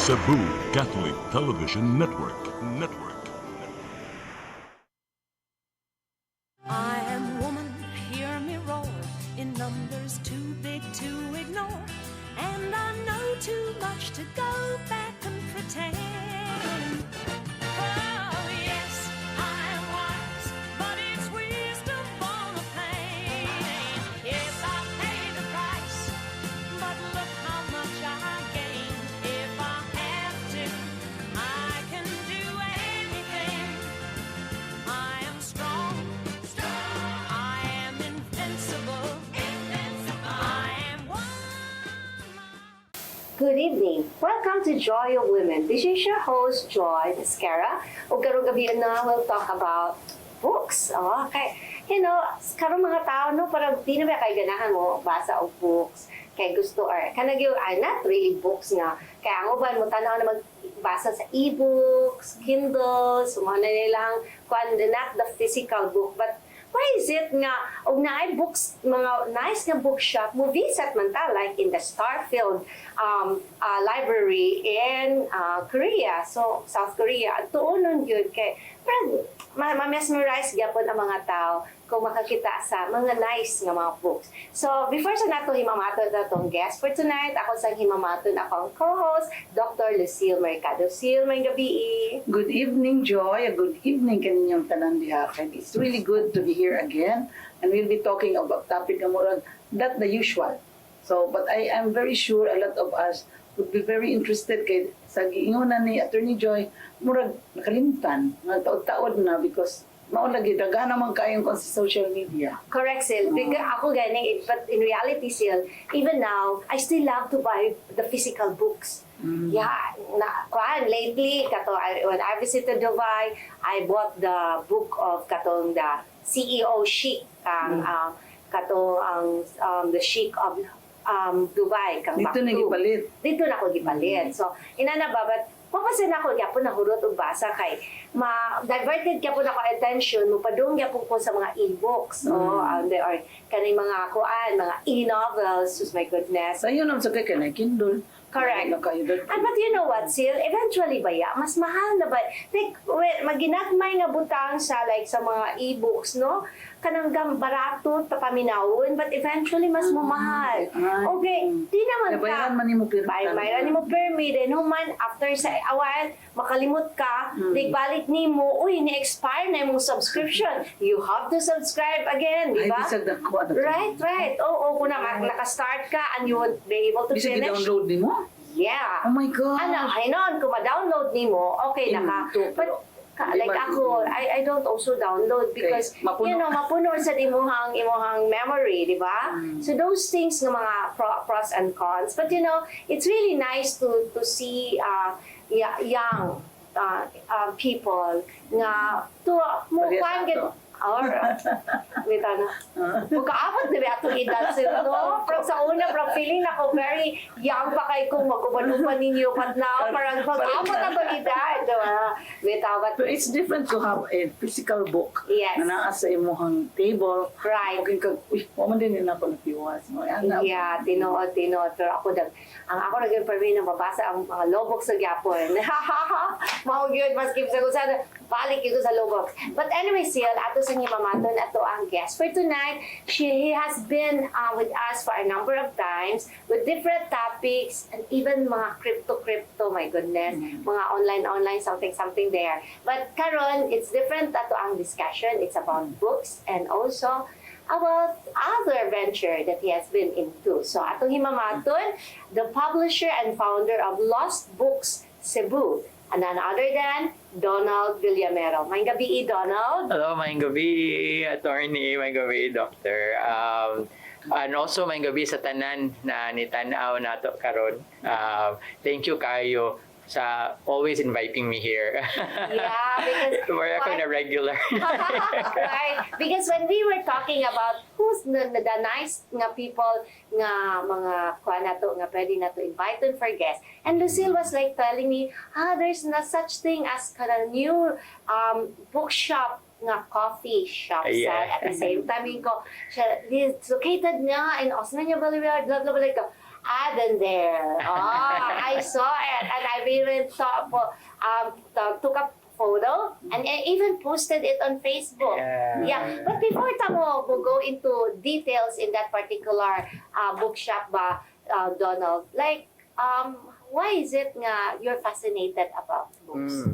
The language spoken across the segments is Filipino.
Cebu Catholic Television Network. I am woman, hear me roar, in numbers too big to ignore, and I know too much to go back and pretend. Oh yes, I am wise, but it's wisdom on a plane. Yes, I paid the price, but look how much I gained. If I have to, I can do anything. I am strong. I am invincible. I am one. Good evening. Welcome to Joy of Women. This is your host, Joy Mascara. O karong gabi na, we'll talk about books. Okay. You know, karong mga tao, no, parang di na ba kay ganahan mo basa og books. Kay gusto, or kanag yung, not really books nga. Kaya ang uban mo, tanaw na magbasa sa e-books, Kindles, mga na nilang, not the physical book, but why is it nga, og naay books, mga nice nga bookshop, mo visit man ta, like in the Starfield library in Korea, so South Korea, at tuunon yun, kay, parang, ma-mesmerize gyapon ang mga tao kung makakita sa mga nice nga mga books. So, before sa nato himamaton na itong guest for tonight, ako sa himamaton akong co-host, Dr. Lucille Mercado. Lucille, may gabi. Good evening, Joy. Good evening kaninyong tanan diha. And it's really good to be here again. And we'll be talking about topic na murag not the usual. So, but I am very sure a lot of us would be very interested kay sa giingonan ni Attorney Joy, murag nakalimutan, nga taod-taod na because maulagi daga naman kayong sa social media. Correct, Sil. Because ako gani, but in reality, Sil, even now, I still love to buy the physical books. Yeah, lately, when I visited Dubai, I bought the book of katong the CEO Sheikh, the Sheikh of Dubai. Dito na gipalit. Dito na ako gipalit. So, inana ba, but papasin ako, gyapon na hurot og basa kay diverted gyapon ako attention mo padung gyapon ko sa mga e-books or kaning mga kuan, mga e-novels, just my goodness. Sa yun ang sakay ka na Kindle. Correct. But you know what, Sil? Eventually ba ya? Mas mahal na ba? Like, maginagmay nga butang sa like sa mga e-books, no? Kanang barato paminawon, but eventually mas mamahal. Okay, di naman ka. Bayaran man nimo permit. Bayaran nimo permit. And human, after sa a while, makalimot ka, balik nimo, uy, ni-expire na yung subscription. You have to subscribe again, di ba? Right. Oo, kung naka-start ka and you won't be able to finish. Bisa i-download nimo? Yeah. Oh my God. Ayun, kung ma-download nimo, okay na ka. But, like ako, I don't also download because, mapuno sa imuhang memory, di ba? So those things ng mga pros and cons. But it's really nice to see young people na magkaabot na ba itong edad sila, no? Pero sa una, feeling ako very young pa kayo kung magkubalupan ninyo. But now, parang magkaabot na itong edad. So it's different to have a physical book na naa sa imong table. Right. Waman din yun ako natiwas. Yeah, tinood. Pero ako naging permi na mabasa ang mga lobok sa Gyapon. Mahog yun, maskip sa kusada. Balik ito sa lobok. But anyway, Sil, ato sa himamaton, ato ang guest for tonight. He has been with us for a number of times with different topics and even mga crypto, my goodness. Mga online, something there. But karon, it's different ato ang discussion. It's about books and also about other venture that he has been into. So atong himamaton, the publisher and founder of Lost Books Cebu, and none other than Donald Villamero. May gabi, Donald. Hello, may gabi, attorney. May gabi, doctor. And also, may gabi sa tanan na nitanaw nato karon. Thank you kayo sa always inviting me here. Yeah, because where ako na regular. Right. Because when we were talking about who's the nice nga people nga mga kuha nato nga pwede nato invite them for guests, and Lucille was like telling me, there's no such thing as kind of new bookshop nga coffee shop Yeah. at the same time ko siya it's located nga in Osmeña Boulevard, blah blah blah. Then there. I saw it and I even took a photo and I even posted it on Facebook. Yeah. But before tamo we'll go into details in that particular bookshop ba, Donald, like why is it nga you're fascinated about books?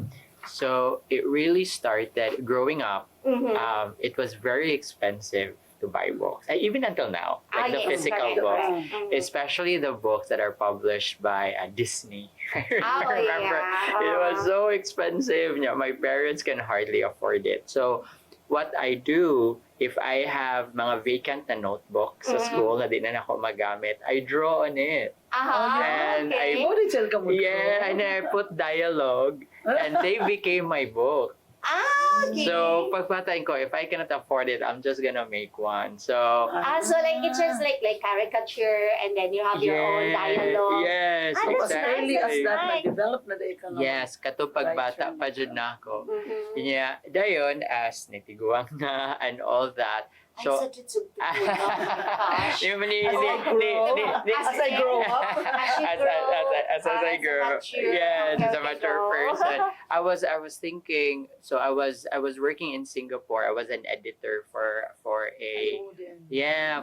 So it really started growing up. Mhm. It was very expensive to buy books, and even until now, like the Yes, physical correct, books, correct. Mhm. especially the books that are published by Disney. I Oh, remember yeah. it was so expensive. You know, my parents can hardly afford it. So what I do, if I have mga vacant na notebooks sa Mhm. school na di na ako magamit, I draw on it. And Okay. Mo rin sila ka mo. Yeah, and I put dialogue, and they became my book. Okay. So, pagpatayin ko, if I cannot afford it, I'm just gonna make one. So, So like it's just like caricature and then you have your own dialogue. Yes, Ah, that's As early as nice. that, Right. na-develop na dahil ka nga. Yes, kato pagbata Right. pa jud na ako. Mhm. Yeah, dayon as nitiguang na and all that. So, So, such a tsugtog, no? Oh my gosh. Yung ni- As I ni- grow, ni- ni- as I grow up. as I grow, yes, as a mature person. I was thinking. So I was working in Singapore. I was an editor for a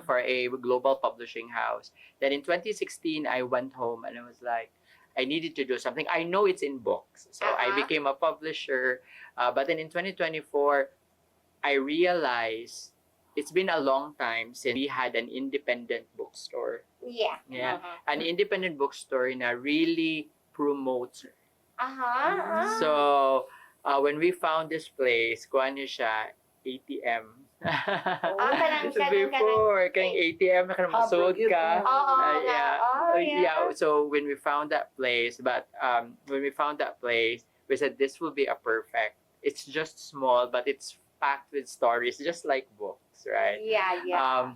for a global publishing house. Then in 2016, I went home and I was like, I needed to do something. I know it's in books, so I Uh-huh. became a publisher. But then in 2024, I realized it's been a long time since we had an independent bookstore. Yeah. Yeah, Uh-huh. an independent bookstore na really promotes. Uh-huh. So when we found this place, kuha niyo siya ATM. Before, kayong ATM na kanang masud ka. Oo. Yeah. Oh, yeah. So when we found that place, we said this will be a perfect. It's just small, but it's packed with stories, just like books, right? Yeah.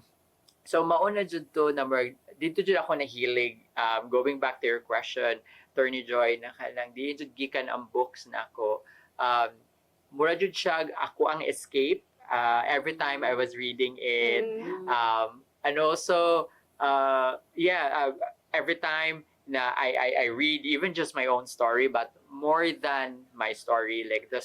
So mauna jud to number dito jud ako nahilig, going back to your question, Attorney Joy, na kanang di jud gikan ang books na ako. Mura jud siya ako ang escape every time I was reading it. And also every time na I read even just my own story, but more than my story, like the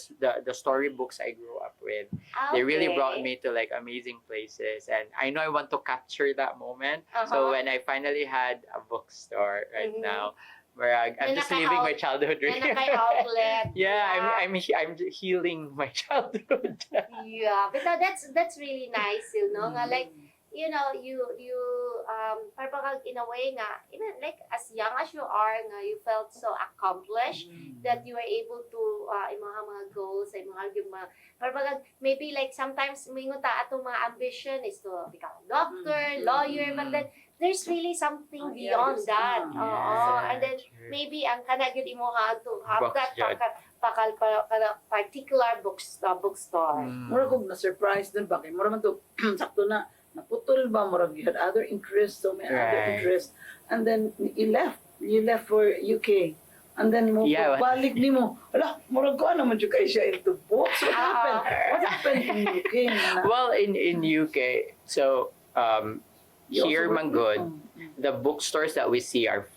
storybooks I grew up with. They really brought me to like amazing places, and I know I want to capture that moment. So when I finally had a bookstore right now, where I'm just living my childhood dream. Outlet. Yeah, I'm healing my childhood. Yeah, but that's really nice, you know, nga like you know, you parang in a way nga, even like as young as you are nga, you felt so accomplished that you were able to mga goals ay mga parang maybe like sometimes mingon ta atong mga ambition is to become a doctor, lawyer, but then there's really something beyond that. And then maybe ang kana gyud imo to have that particular bookstore. Mura kong na-surprise dun ba? Kaya mura man to, sakto na, naputol ba? Mura you had other interests, so may other Right. interests. And then, you left for UK. And then, mo Yeah. balik ni mo, ala, mura ko naman yung kayo siya into books. What happened? What happened in UK? Well, in UK, so You here also work- Manggod, the bookstores that we see are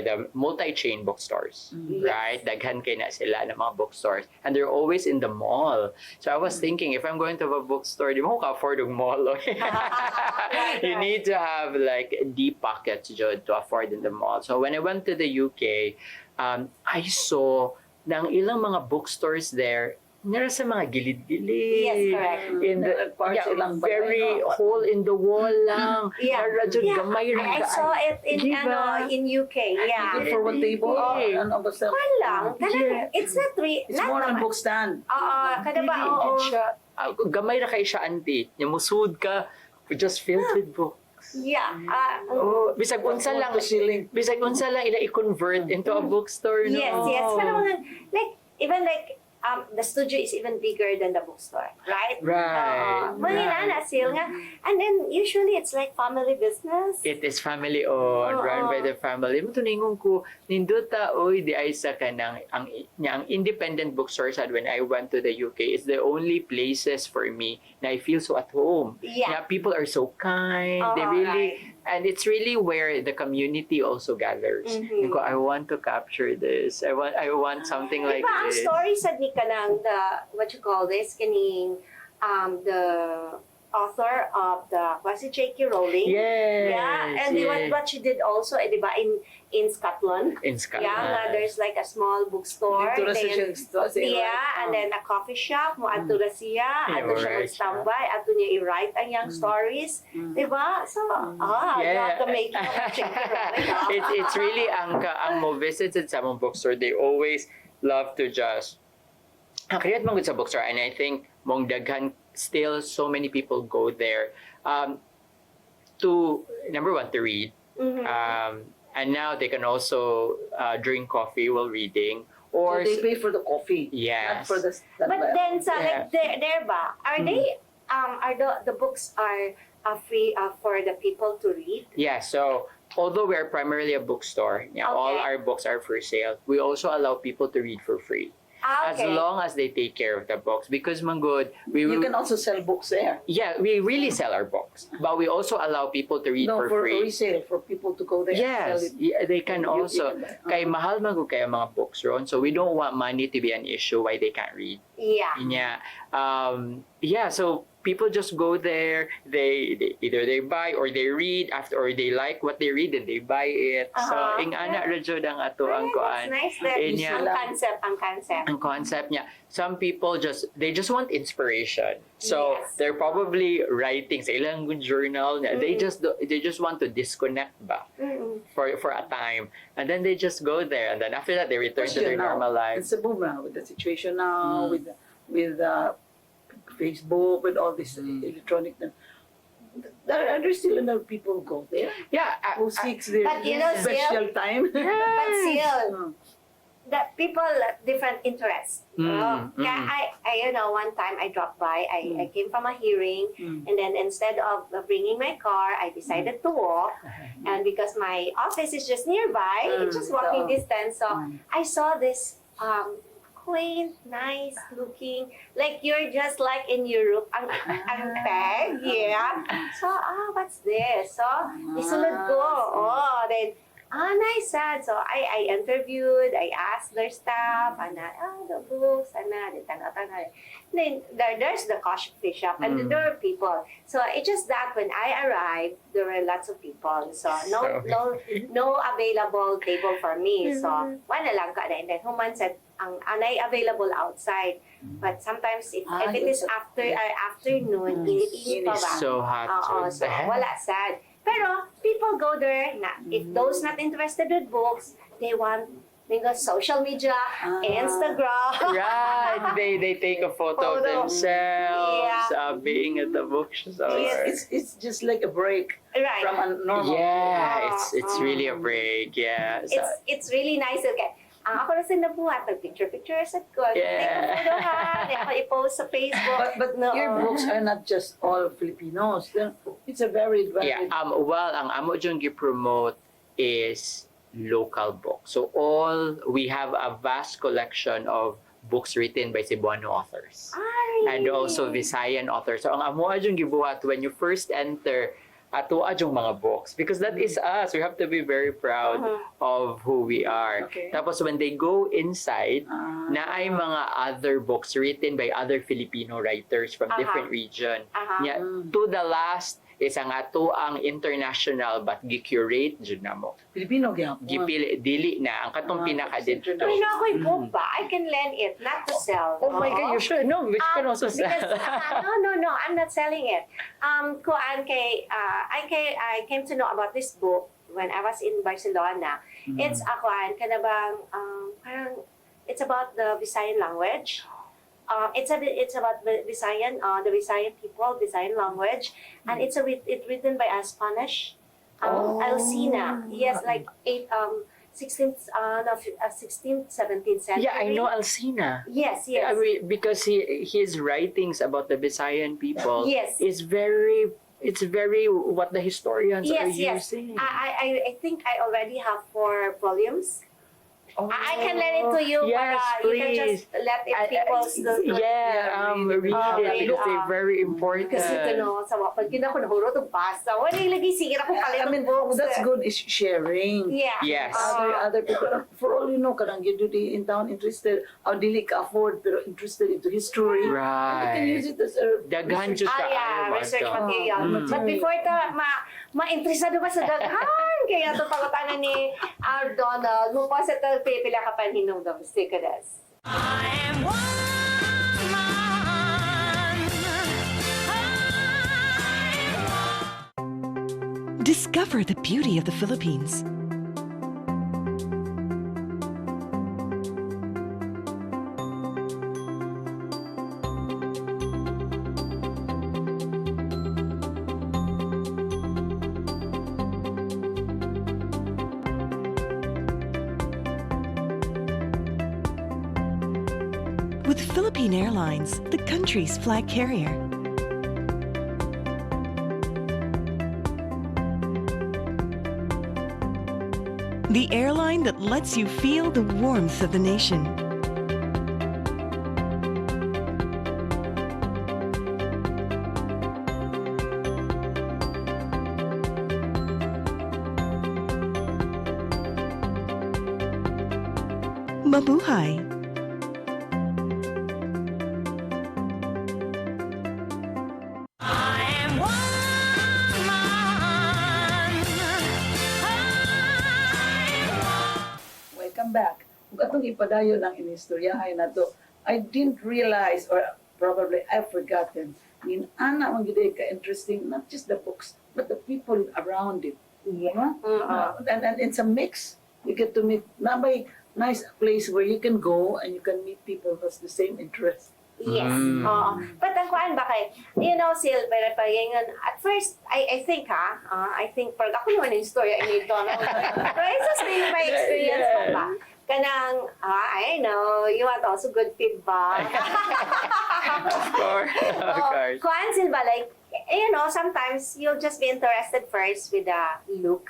the multi-chain bookstores, right? Daghan kay na sila ng mga bookstores, and they're always in the mall. So I was thinking, if I'm going to have a bookstore, di mo ka afford yung mall. You need to have like deep pockets Jud, to afford in the mall. So when I went to the UK, I saw ng ilang mga bookstores there. Nara sa mga gilid-gilid. Yes, correct. In the Parts ilang very balay, no? hole in the wall lang. Yeah. Nara jud gamay ra I saw it in Diba? in UK. Yeah. Good for one table? Yeah. Ano ba sa... Kwan lang. Talaga, it's not It's more on book stand. kada ba? Oo. Gamay ra kay siya auntie. Nya musud ka just filled with books. Yeah. Oh, bisag unsa lang To ceiling. ila i-convert into a bookstore no. Yes. Pero like even like the studio is even bigger than the bookstore, right? Right, Mga right. na sale nga. And then usually it's like family business. It is family owned, run by the family. Matuningon ko, ninduta, oy, di ay sa kanang, ang independent bookstore sad when I went to the UK, is the only places for me na I feel so at home. Yeah. People are so kind. They really, and it's really where the community also gathers. Mhm. Ko, I want to capture this. I want something like Diba, ang this. story sa ni kanang what you call this, kining, the author of was it J.K. Rowling? Yes. Yeah, and yes. what she did also, di ba, in Scotland? In Scotland. Yeah, there's like a small bookstore. Dito na then- siya Yeah, and then a coffee shop, mo ato na siya, ato siya right. mag-standby, ato niya i-write ang young stories. Diba? So, Yeah. the making of J.K. Rowling. It's really ang mo visits sa mong bookstore, they always love to just create mong sa bookstore, and I think mong daghan still so many people go there to number one to read, Mhm. and now they can also drink coffee while reading, So or they pay for the coffee. Yes. Not for the But then sa Yeah. like there ba, are they are the books are free for the people to read? yeah. So although we are primarily a bookstore, yeah, all Okay. our books are for sale. We also allow people to read for free. As Okay. long as they take care of the books, because Manggod, You can also sell books there. yeah, we really sell our books, but we also allow people to read No, for for free. resale, for people to go there. Yes, Sell it. yeah, they can You also. can buy. Kay mahal man gud kay ang mga books ron, so we don't want money to be an issue why they can't read. Yeah. Yeah. So people just go there. They either they buy or they read after, or they like what they read and they buy it. So Uh-huh. ing ana ra jud ang ato ang That's kuan. nice that Inya. ang concept. Ang concept niya, some people they just want inspiration. So Yes. they're probably writing sa ilang journal niya. They Mm-mm. just want to disconnect ba Mm-mm. for a time, and then they just go there, and then after that they return to their Question now. normal In lives. Cebu now, with the situation now, with Facebook, with all this electronic, are there still enough people who go there? Yeah, Who seeks their But you know, special time? But still, Hmm. the people different interests. Kaya I one time I dropped by. I came from a hearing, and then instead of bringing my car, I decided to walk. And because my office is just nearby, it's just walking So, distance. So I saw this quaint, nice looking, like you're just like in Europe, ang tag, yeah. So, what's this? So, isunod ko. Then, nice, sad. So, I interviewed, I asked their staff, the books, Then, there's the coffee shop, and there were people. So, it's just that when I arrived, there were lots of people. So, no available table for me. So, wala lang ka. And then, human said, ang anay available outside. But sometimes, if it is afternoon, init-init pa It's ba? so hot. So, wala, sad. Pero, people go there, if those not interested with books, they go social media, Instagram. Right, they take a photo of Photo. themselves Yeah. Being at the bookstore. It's just like a break Right. from a normal. Yeah, it's really a break. Yeah. So, It's really nice. Okay. Ako na sinabuhat, nag-picture sa ko. Yeah. Take a photo ha, ako i-post sa Facebook. But No. your books are not just all Filipinos. It's a very yeah. Well, ang amo dyan gi-promote is local books. So we have a vast collection of books written by Cebuano authors. And also Visayan authors. So ang amo dyan gibuhat when you first enter ato yung mga books, because that is us. We have to be very proud of who we are. Okay. Tapos when they go inside, na ay mga other books written by other Filipino writers from different region. Yeah, to the last is ang ato ang international but gi-curate jud na mo. Filipino gyapon. Gipili dili na ang katong pinaka dito. Pero na ako'y book ba? I can lend it, not to sell. Oh my God, you should. No, we can also sell. Because, no, I'm not selling it. I came to know about this book when I was in Barcelona. It's kanabang parang it's about the Visayan language. It's about the Visayan people, Visayan language, and it's written by a Spanish Alcina. He has like 16th, 17th century. Yeah, I know Alcina. Yes, I yes. mean, because his writings about the Visayan people Yes. is very, it's very what the historians are Yes, yes. using. I think I already have 4 volumes. Oh, I can lend it to you. Yes, para you can please. just let it people still. Read it. It's very important. Kasi kano, sa pag ko nahuro to basa. Wala lagi sige ako I kalit mean, books. that's good is sharing. Yeah. Yes. Other people, for all you know, karang you do in town interested, or dili ka afford, pero interested into history. You can use Right. it as a Daghan jud ka Yeah, ayaw research ato. material. Mm. But before ito, ma-interesado ba sa daghan? Kaya ito pangutangan ni Donald, mo pa sa pila ka panhinong domesticadas. I am woman. Discover the beauty of the Philippines. With Philippine Airlines, the country's flag carrier. The airline that lets you feel the warmth of the nation. Mabuhay! I am woman. welcome back. Kung atong ipadayon ng inistoryahay na to, I didn't realize, or probably I've forgotten, nin ana man gid ka interesting, not just the books, but the people around it. Yeah. And it's a mix. You get to meet, na by nice place where you can go and you can meet people who has the same interest. Yes. Mm. But ang kuan ba kay, Sil, pero pagingan, at first, I think I think, pag ako naman yung story, I need to know. Pero it's just my experience Yeah. mo ba? Kanang, I know, you want also good feedback. Of course. Of course. Kuan Sil ba, like, sometimes you'll just be interested first with the look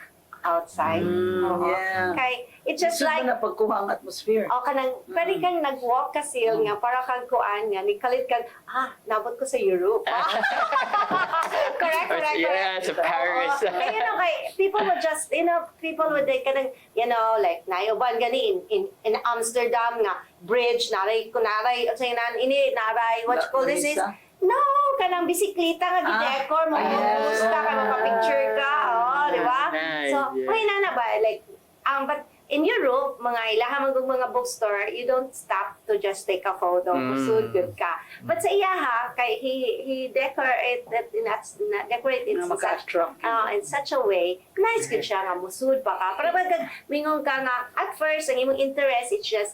outside. Yeah. Kay, it's just Gusto like, mo na pagkuha ang atmosphere. o kanang, pwede kang nag-walk ka Sil nga, para kang kuan nga, nikalit kang, nabot ko sa Europe. Correct. Yeah, sa Paris. Kaya kay, people would just, people would like, kanang, like, nayuban gani in Amsterdam nga, bridge, naray, what you call this is, Lisa? no, kanang bisikleta nga gidekor mo, gusta ka, makapicture ka, di ba? Nice, So, yeah. okay na ba, like, but in Europe, mga ilaha mga bookstore, you don't stop to just take a photo, kusud good ka. But sa iyaha, kay he decorate that decorate it Na maka-attract. in such a way, nice good siya nga musud pa ka. Para pag mingon ka nga, at first, ang imong interest, it's just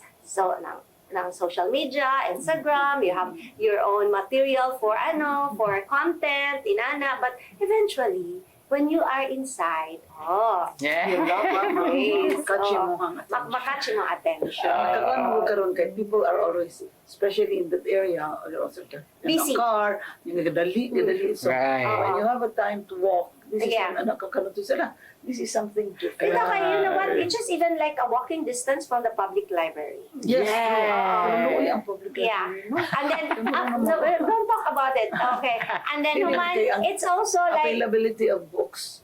ng social media, Instagram, you have your own material for content, inana, but eventually, when you are inside, Yeah. Catchy mo ang makatch mo attention. Kagan mo karon kay people are always, especially in that area, they're also in Busy. a car, yung gadali. So Right. when you have a time to walk, this is Yeah. nakakanuto sila. This is something different. Ito kayo, you know what? It's just even like a walking distance from the public library. Yes. Yeah. Ano ang public Yeah. library, no? And then, don't talk about it. Okay. And then, human, it's also like, Availability of books.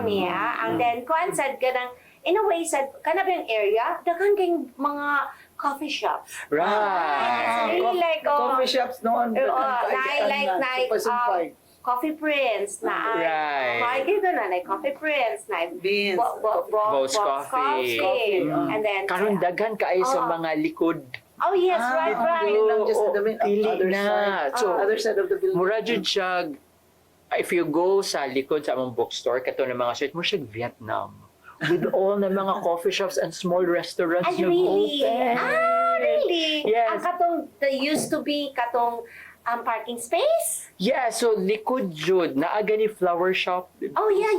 yeah. And then, kuan sad ka ng, in a way, sad, kanab yung area, dagan kayong mga coffee shops. It's Right. really like, Coffee shops noon. Coffee Prince na Right. makikita na Coffee Prince na Beans. Boss Coffee. and then Karon daghan kaayo sa mga likod. oh yes, right. Yun lang just Oo, the pili other na. side. So, Other side of the building. mura jud siya, if you go sa likod sa among bookstore, kato ng mga street, mura siya Vietnam. With all na mga coffee shops and small restaurants And yung really, open. really? Yes. Ang katong, the used to be, katong, parking space. Yeah, so likod jud naaga ni flower shop. Oh, yeah.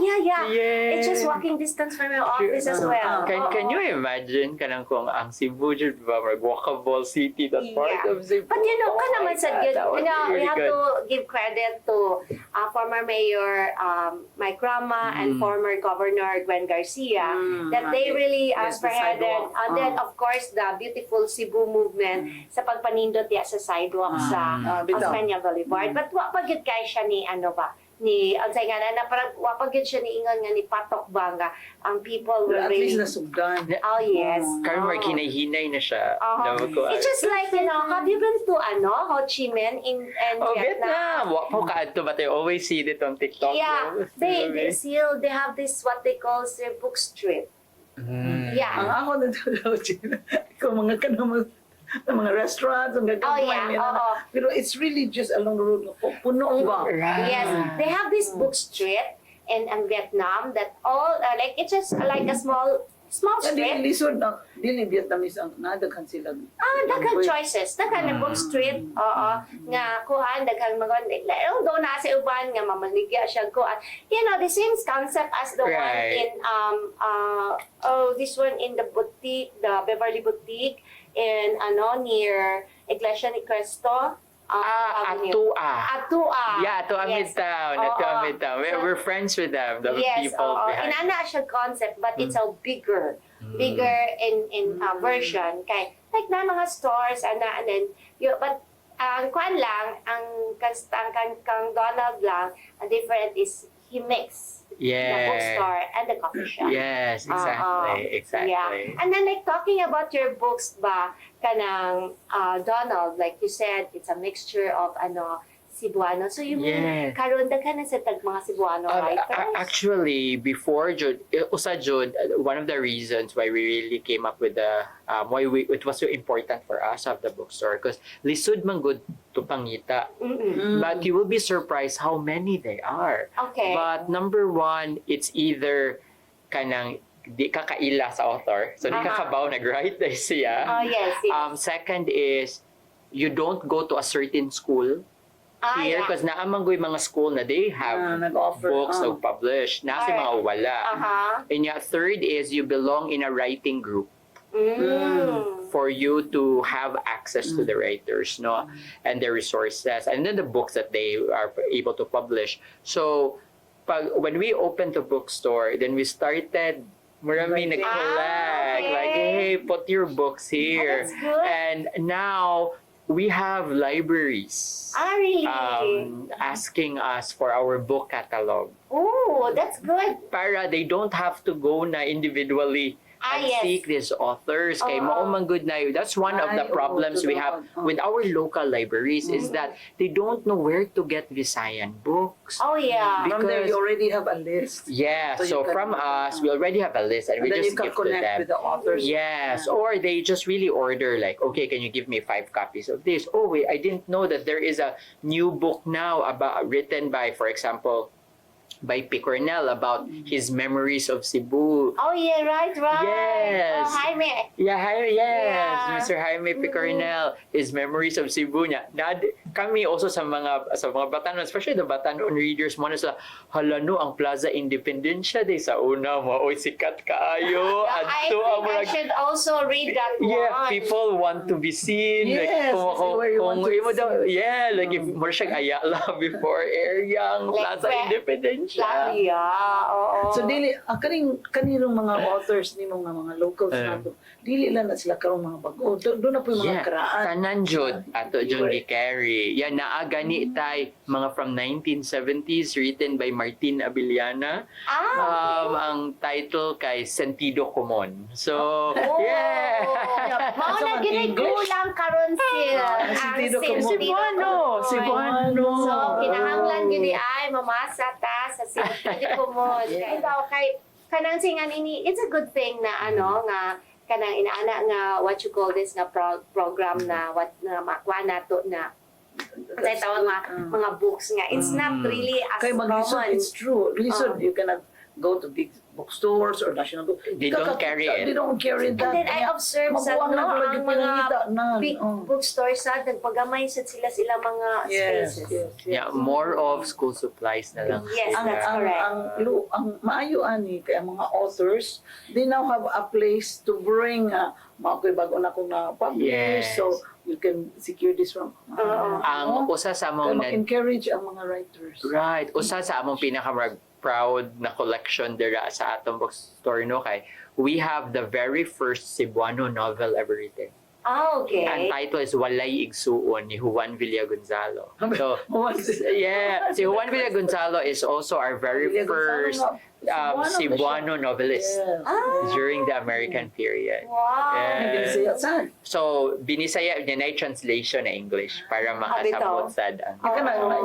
Yeah. It's just walking distance from your office as well. Can you imagine kanang kung ang Cebu jud ba mag walkable city that part Yeah. of Cebu? But you know, Oh ka my naman sa God, good, that would you know, be we really have good. to give credit to former Mayor Mike Rama and former Governor Gwen Garcia that they really Yes, the spearheaded. sidewalk. And then, of course, the beautiful Cebu movement sa pagpanindot niya sa sidewalk sa bitaw. Osmeña Boulevard. But wapagid kay siya ni ano ba? Ni unsay nga na parang wapagid siya ni ingon nga ni Patok Banga. Ang people But will at least really nasugdan. Oh yes. Karon mag hinay-hinay na siya. Uh-huh. No, ko- It's just like, you know, have you been to Ho Chi Minh in Oh, Vietnam? Vietnam! Wa po kaadto but I always see it on TikTok. Yeah, no? they have this what they call their book street. Mm. Ang Yeah. ako na daw, ikaw mga kanang mga restaurants, ang Oh yeah. Oo. Pero it's really just along the road. Puno ba? Right. Yes, they have this book street in Vietnam that all like it's just like a small Dili street. lisod na, dili Vietnamese ang nadaghan sila. Daghang choices, daghang book street. Oo. Nga kuhan daghang mga do na sa uban nga mamaligya siya kuhan. You know, the same concept as the one Right. in this one in the boutique, the Beverly Boutique in near Iglesia ni Cristo. Avenue. Atua. Yeah, Atua Yes. Midtown. Oo. Atua Midtown. We're friends with them, the Yes, people behind. inana siya concept but it's a bigger in version kay like na mga stores and then but ang kwan lang ang kang Donald lang ang different is he mix the Yeah. bookstore and the coffee shop. Yes, exactly. Exactly. Yeah. And then like talking about your books ba kanang Donald, like you said, it's a mixture of Cebuano. So you mean Yes. karon daghan na sa tag mga Cebuano writers? Actually, before Jud, usa Jud, one of the reasons why we really came up with the it was so important for us to have the bookstore because lisod man good to pangita. But you will be surprised how many they are. Okay. But number one, it's either kanang di ka kaila sa author. So di ka kabaw nag-write na siya. Oh yes. Second is you don't go to a certain school here Yeah. because naamang goy mga school na they have nag-offer. books na published. Na si Alright. mga wala. And yeah, third is you belong in a writing group for you to have access to the writers, no, and their resources, and then the books that they are able to publish. So, when we opened the bookstore, then we started. Marami Writing. nag-collect, like, okay. hey, put your books here. that's good. And now we have libraries Really? asking us for our book catalog. Oh, that's good. Para they don't have to go na individually and Yes. seek these authors. Kay Oo. mao man good na yun. That's one of the Ay, oo, problems we have totoo. with our local libraries is that they don't know where to get Visayan books. Oh yeah. From there, Because- you already have a list. Yeah, So you so can- from us, we already have a list and And we then you just can give to connect them. with the authors. Yes, or they just really order like, okay, can you give me 5 copies of this? Oh wait, I didn't know that there is a new book now about written by, for example, by P. Cornell about his memories of Cebu. Oh yeah, right. Yes. Jaime. Yeah, yes, Yeah. Mr. Jaime P. Cornell, his memories of Cebu niya. Kami also sa mga Batanon, especially the Batanon readers, mo na sa halano ang Plaza Independencia day sa una mo, oy sikat kaayo. I Adto ang think I murag- should also read that Yeah, one. people want to be seen. Yes, kung this is where you want to imo be daw, seen. yeah, like if mo siyang Ayala before Aryang Like Plaza Independencia. Yeah, oo. So dili kanirong mga authors ni mga locals nato. Dili lang na sila karong mga bago. Doon na po yung mga karaan. Tanan jud ato jud ni Carrie. Yan naa gani tay mga from 1970s written by Martin Abiliana. Ang title kay Sentido Común. So, yeah. Mao na ginay kulang karon sila. Sentido común. Cebuano, Cebuano. So, kinahanglan gid ay mamasa ta sa sentido común. Ikaw kay kanang singan ini, it's a good thing na nga kanang inaana nga what you call this nga program na what na makuha nato na say tawag mga books nga it's not really as Kay maglisod, common. it's true. Lisod, you cannot go to big bookstores or national book. They don't carry it. They don't carry that. And then I observed sa Mabuwang na no, talaga ang pinangita mga na. big bookstores sa nagpagamay sad sila mga Yes, spaces. yes, yes. Yeah, more of school supplies na lang. Yes, sila. that's correct. Ang maayo ani kay ang mga authors, they now have a place to bring mga ko'y bago na kong na-publish, Yes. so you can secure this from Ang usa sa kaya among mag-encourage ang mga writers. right, usa sa among proud na collection dira sa atong bookstore no kay we have the very first Cebuano novel ever written. Okay. Ang title is Walay Igsuon ni Juan Villagonzalo. So, yeah, si Juan Villagonzalo is also our very first Cebuano novelist during the American period. Wow. Yeah. So, binisaya niya na yung translation na English para makasabot sa daan.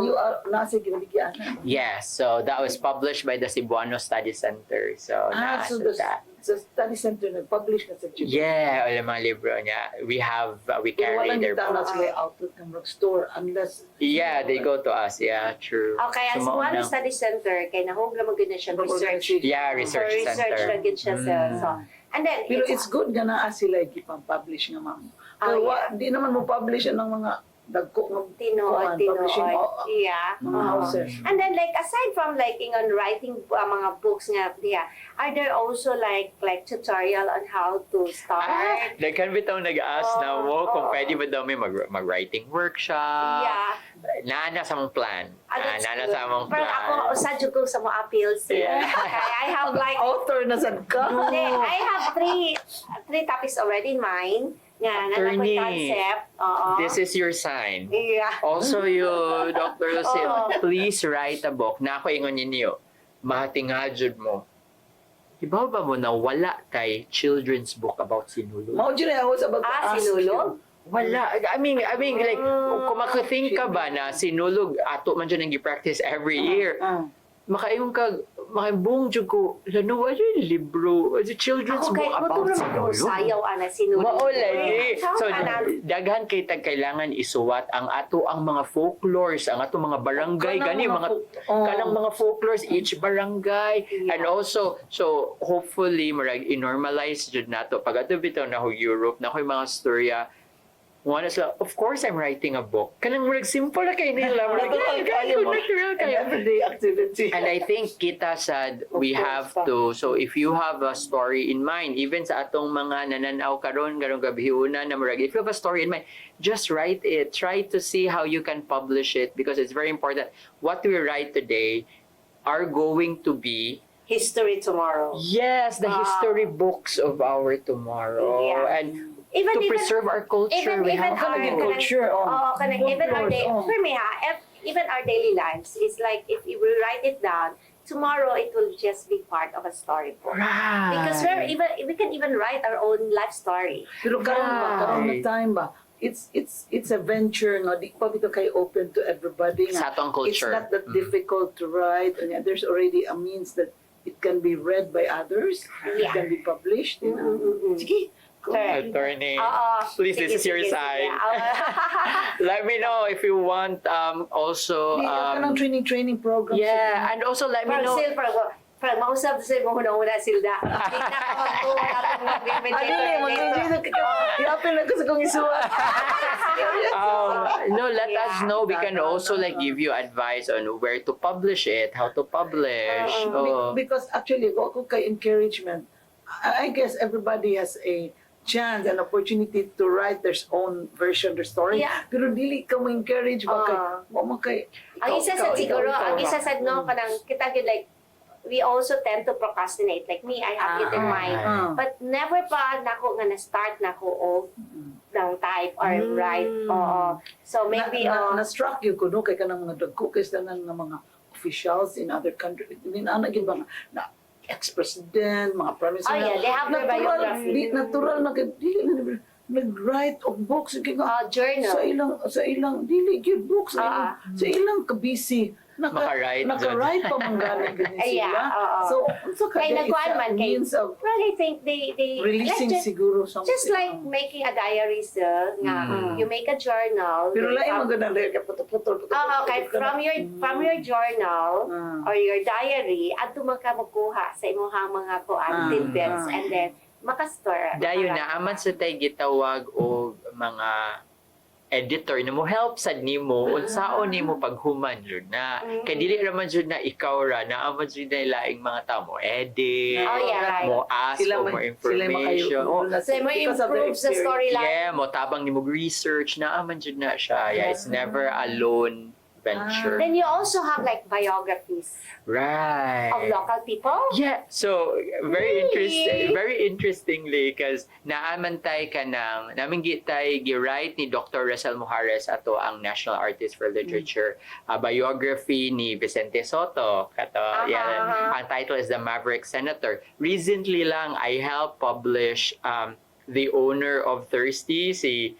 You are nasa ginabigyan. Yes, so that was published by the Cebuano Study Center. So, So nasa the that. study center nag-publish na sa Cebu. Yeah, all mga libro niya. We Pero carry walang their gitana books. sila outlet ng bookstore unless Yeah, they go to us. Yeah, true. Okay, as Sumo one na- study center, kay nahog naman gud na siya research. Yeah, research So, research center. na gud siya sa so. And then pero it's good nga naa sila gipang-publish nga ma'am. Pero di naman mo publish ng mga dagko ng tinuod. publishing Yeah. mga houses. And then like aside from like writing mga books nga diya, are there also like tutorial on how to start? Nagkan bitaw nag-ask na mo kung pwede ba daw may mag-writing workshop. Yeah. Nana sa mong plan. That's Nana good. sa mong Pero plan. ako, usad jud ko sa mga appeals. Yeah. I have like Author na sad ka. I have three topics already in mind. Nga, Attorney, concept. This is your sign. Yeah. Also, you, Dr. Lucille, Oo. please write a book. Na ako ingon ninyo, matingajud mo. Ibaw ba mo na wala kay children's book about sinulog? Mao dyan I was about to ask Sinulog? Wala. I mean, like, kung makathink ka ba na sinulog, ato man dyan ang i-practice every year, makaingon ka, makaibong dyan ko, ano, ano yung libro? It's a children's Ako book kay about mo sinulog? sayaw ana sinulog. Maulay. So, Kanan. daghan kay tag kailangan isuwat ang ato ang mga folklores, ang ato mga barangay, gani mga kanang mga folklores each barangay. Yeah. And also, so hopefully marag i-normalize jud nato pag ato bitaw na ho Europe na ko'y mga storya. One is like, of course I'm writing a book. Kanang marag simple na kay nila. Natural kayo mo. Natural An kayo. everyday activity. And I think kita sad we have to, so if you have a story in mind, even sa atong mga nananaw karon karong gabiuna na murag, if you have a story in mind, just write it. Try to see how you can publish it because it's very important. What we write today are going to be History tomorrow. the history books of our tomorrow. Yeah. And to preserve our culture, we have our culture, even our day, folklore, for me even our daily lives is like if we will write it down, tomorrow it will just be part of a storybook. Right. Because we can even write our own life story. Pero karon na time ba? It's a venture, no? Di pa bito kay open to everybody. Sa atong culture. It's not that difficult to write. And there's already a means that it can be read by others. It Yeah. can be published. Sige. Go ahead. Attorney, Oo. please, this is Sige, your sige, side. sige. Let me know if you want also Di, kanang training program. yeah, and also let me Pero know still, para mausap sa mo una silda. Hindi na ka magtuwa atong Yapin na ko sa kong isuwa. no, let us Yeah. know. We can also like give you advice on where to publish it, how to publish. Oh. Because actually, ako kay encouragement, I guess everybody has a chance and opportunity to write their own version, their story. Yeah. Pero dili ka mo encourage ba kay, mo kay, Ang isa sa siguro, ang isa sa no, Mm. kanang kita gyud like we also tend to procrastinate. Like me, I have it in mind. But never pa nako nga na-start nako og ng type or write. Oo. So maybe na-struck you ko no kay kanang mga dagko kay tanan nga mga officials in other countries. Din ana gid ba nga, na ex-president, mga prime minister. Oh, yeah, they have their biography. Natural na kay dili na nag-write of books kay nga journal. sa ilang dili gyud books sa ilang ka busy maka-write. Naka-write pa man galing ganyan Ay, sila. yeah, oo. So, unsa ka Kay nagkuhan man kay means of well, I think they releasing like siguro something. just like making a diary still nga you make a journal. Pero then lain from- mo ganun dahil ka puto-puto. okay, from your journal or your diary, adto man ka magkuha sa imong mga kuan tidbits and then makastore. Dayo na aman sa tay gitawag og mga editor na mo help sad nimo unsaon nimo paghuman jud na kay dili ra man jud na ikaw ra na aman jud na laing mga tao mo edit Oh, yeah, right. mo ask for more information So, mo improve sa storyline. yeah mo tabang nimo research na aman jud na siya yeah it's never alone venture Then you also have like biographies right of local people. Yeah, so Really? very interestingly, because naamantay ka ng, namin gitay gi-write ni Dr. Rosel Mujares ato ang National Artist for Literature, a biography ni Vicente Soto. Kato, yan, ang title is The Maverick Senator. Recently lang, I helped publish the owner of Thirsty, si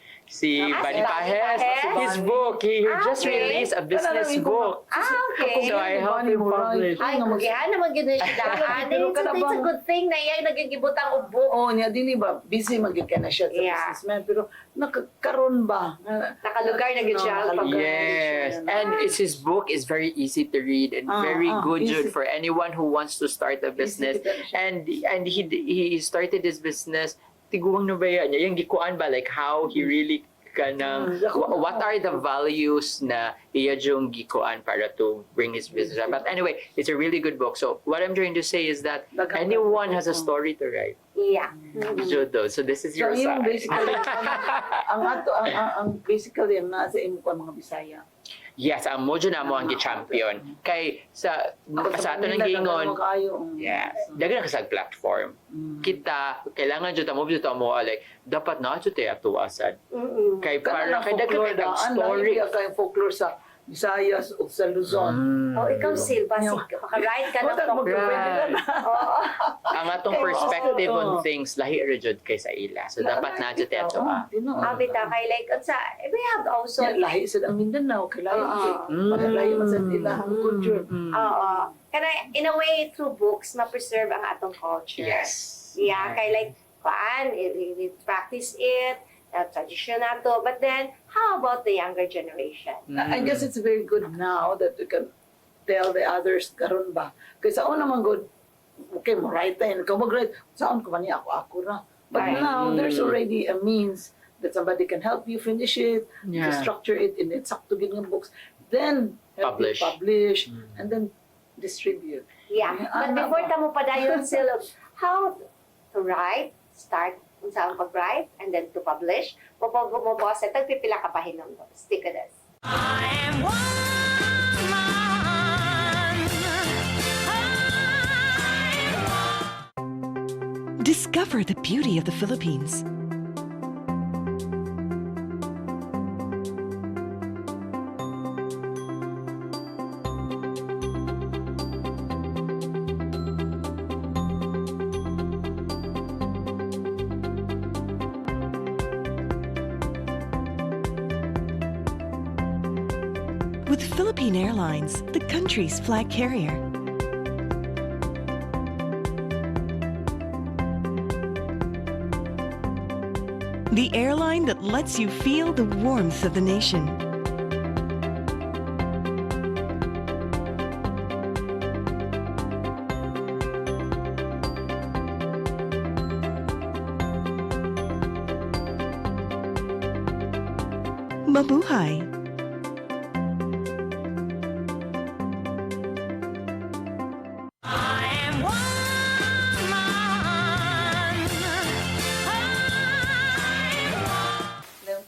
Bani Pajes, his book. He just Okay. released a business book. Okay. So I helped him publish. Ay, kugihan naman gina siya daan. Pero It's kada a bang- good thing na yan nagigibutang ubo. Oo, niya dili ba busy magika na siya sa Yeah. businessman pero nakakaroon ba? Nakalugar na gid siya. Nakalugar. Yes, and it's his book is very easy to read and very good easy. Jude, for anyone who wants to start a business. to get. And he started his business. Tiguang na ba yan? Yung gikuan ba like how he really kanang what are the values na iya yung gikuan para to bring his business up. But anyway, it's a really good book. So what I'm trying to say is that anyone has a story to write. Yeah. Jude, though. So this is So your yung side. basically ang ato ang basically ang nasa imo ka mga Bisaya. Yes, ang mojo na mo ang gi-champion. Kay sa ato ng gingon, yes, dagan ka sa platform. Kita kailangan jud mo jud mo like dapat na jud ato asad. Kay para kay dagan ka story. Kay folklore sa Visayas o sa Luzon. Oh, ikaw Silva, maka-write ka ng Right. Oo. Ang atong perspective on things lahi ra jud kay sa ila. So dapat na jud ato. Abita kay like unsa we have also lahi sa ang Mindanao kay lahi. Lahi man sa ilahang culture. oo. Kana in a way through books ma-preserve ang atong culture. Yes. Yeah, kay like kuan, we practice it, tradition nato. But then, how about the younger generation? I guess it's very good now that we can tell the others karon ba. Kasi sa una man good, okay, mo write in. Ikaw mag-write, saan ko man niya, ako ra. But Right. now, there's already a means that somebody can help you finish it, to Yeah. structure it in its sakto gid nga books, then help you Publish. publish, and then distribute. Yeah. But before tamo padayon sila, how to write, start unsa ang pag-write, and then to publish. Mo-boss, tagpipila ka pa hinom. Stick to this. I am woman. Discover the beauty of the Philippines. With Philippine Airlines, the country's flag carrier. The airline that lets you feel the warmth of the nation. Mabuhay! I am woman.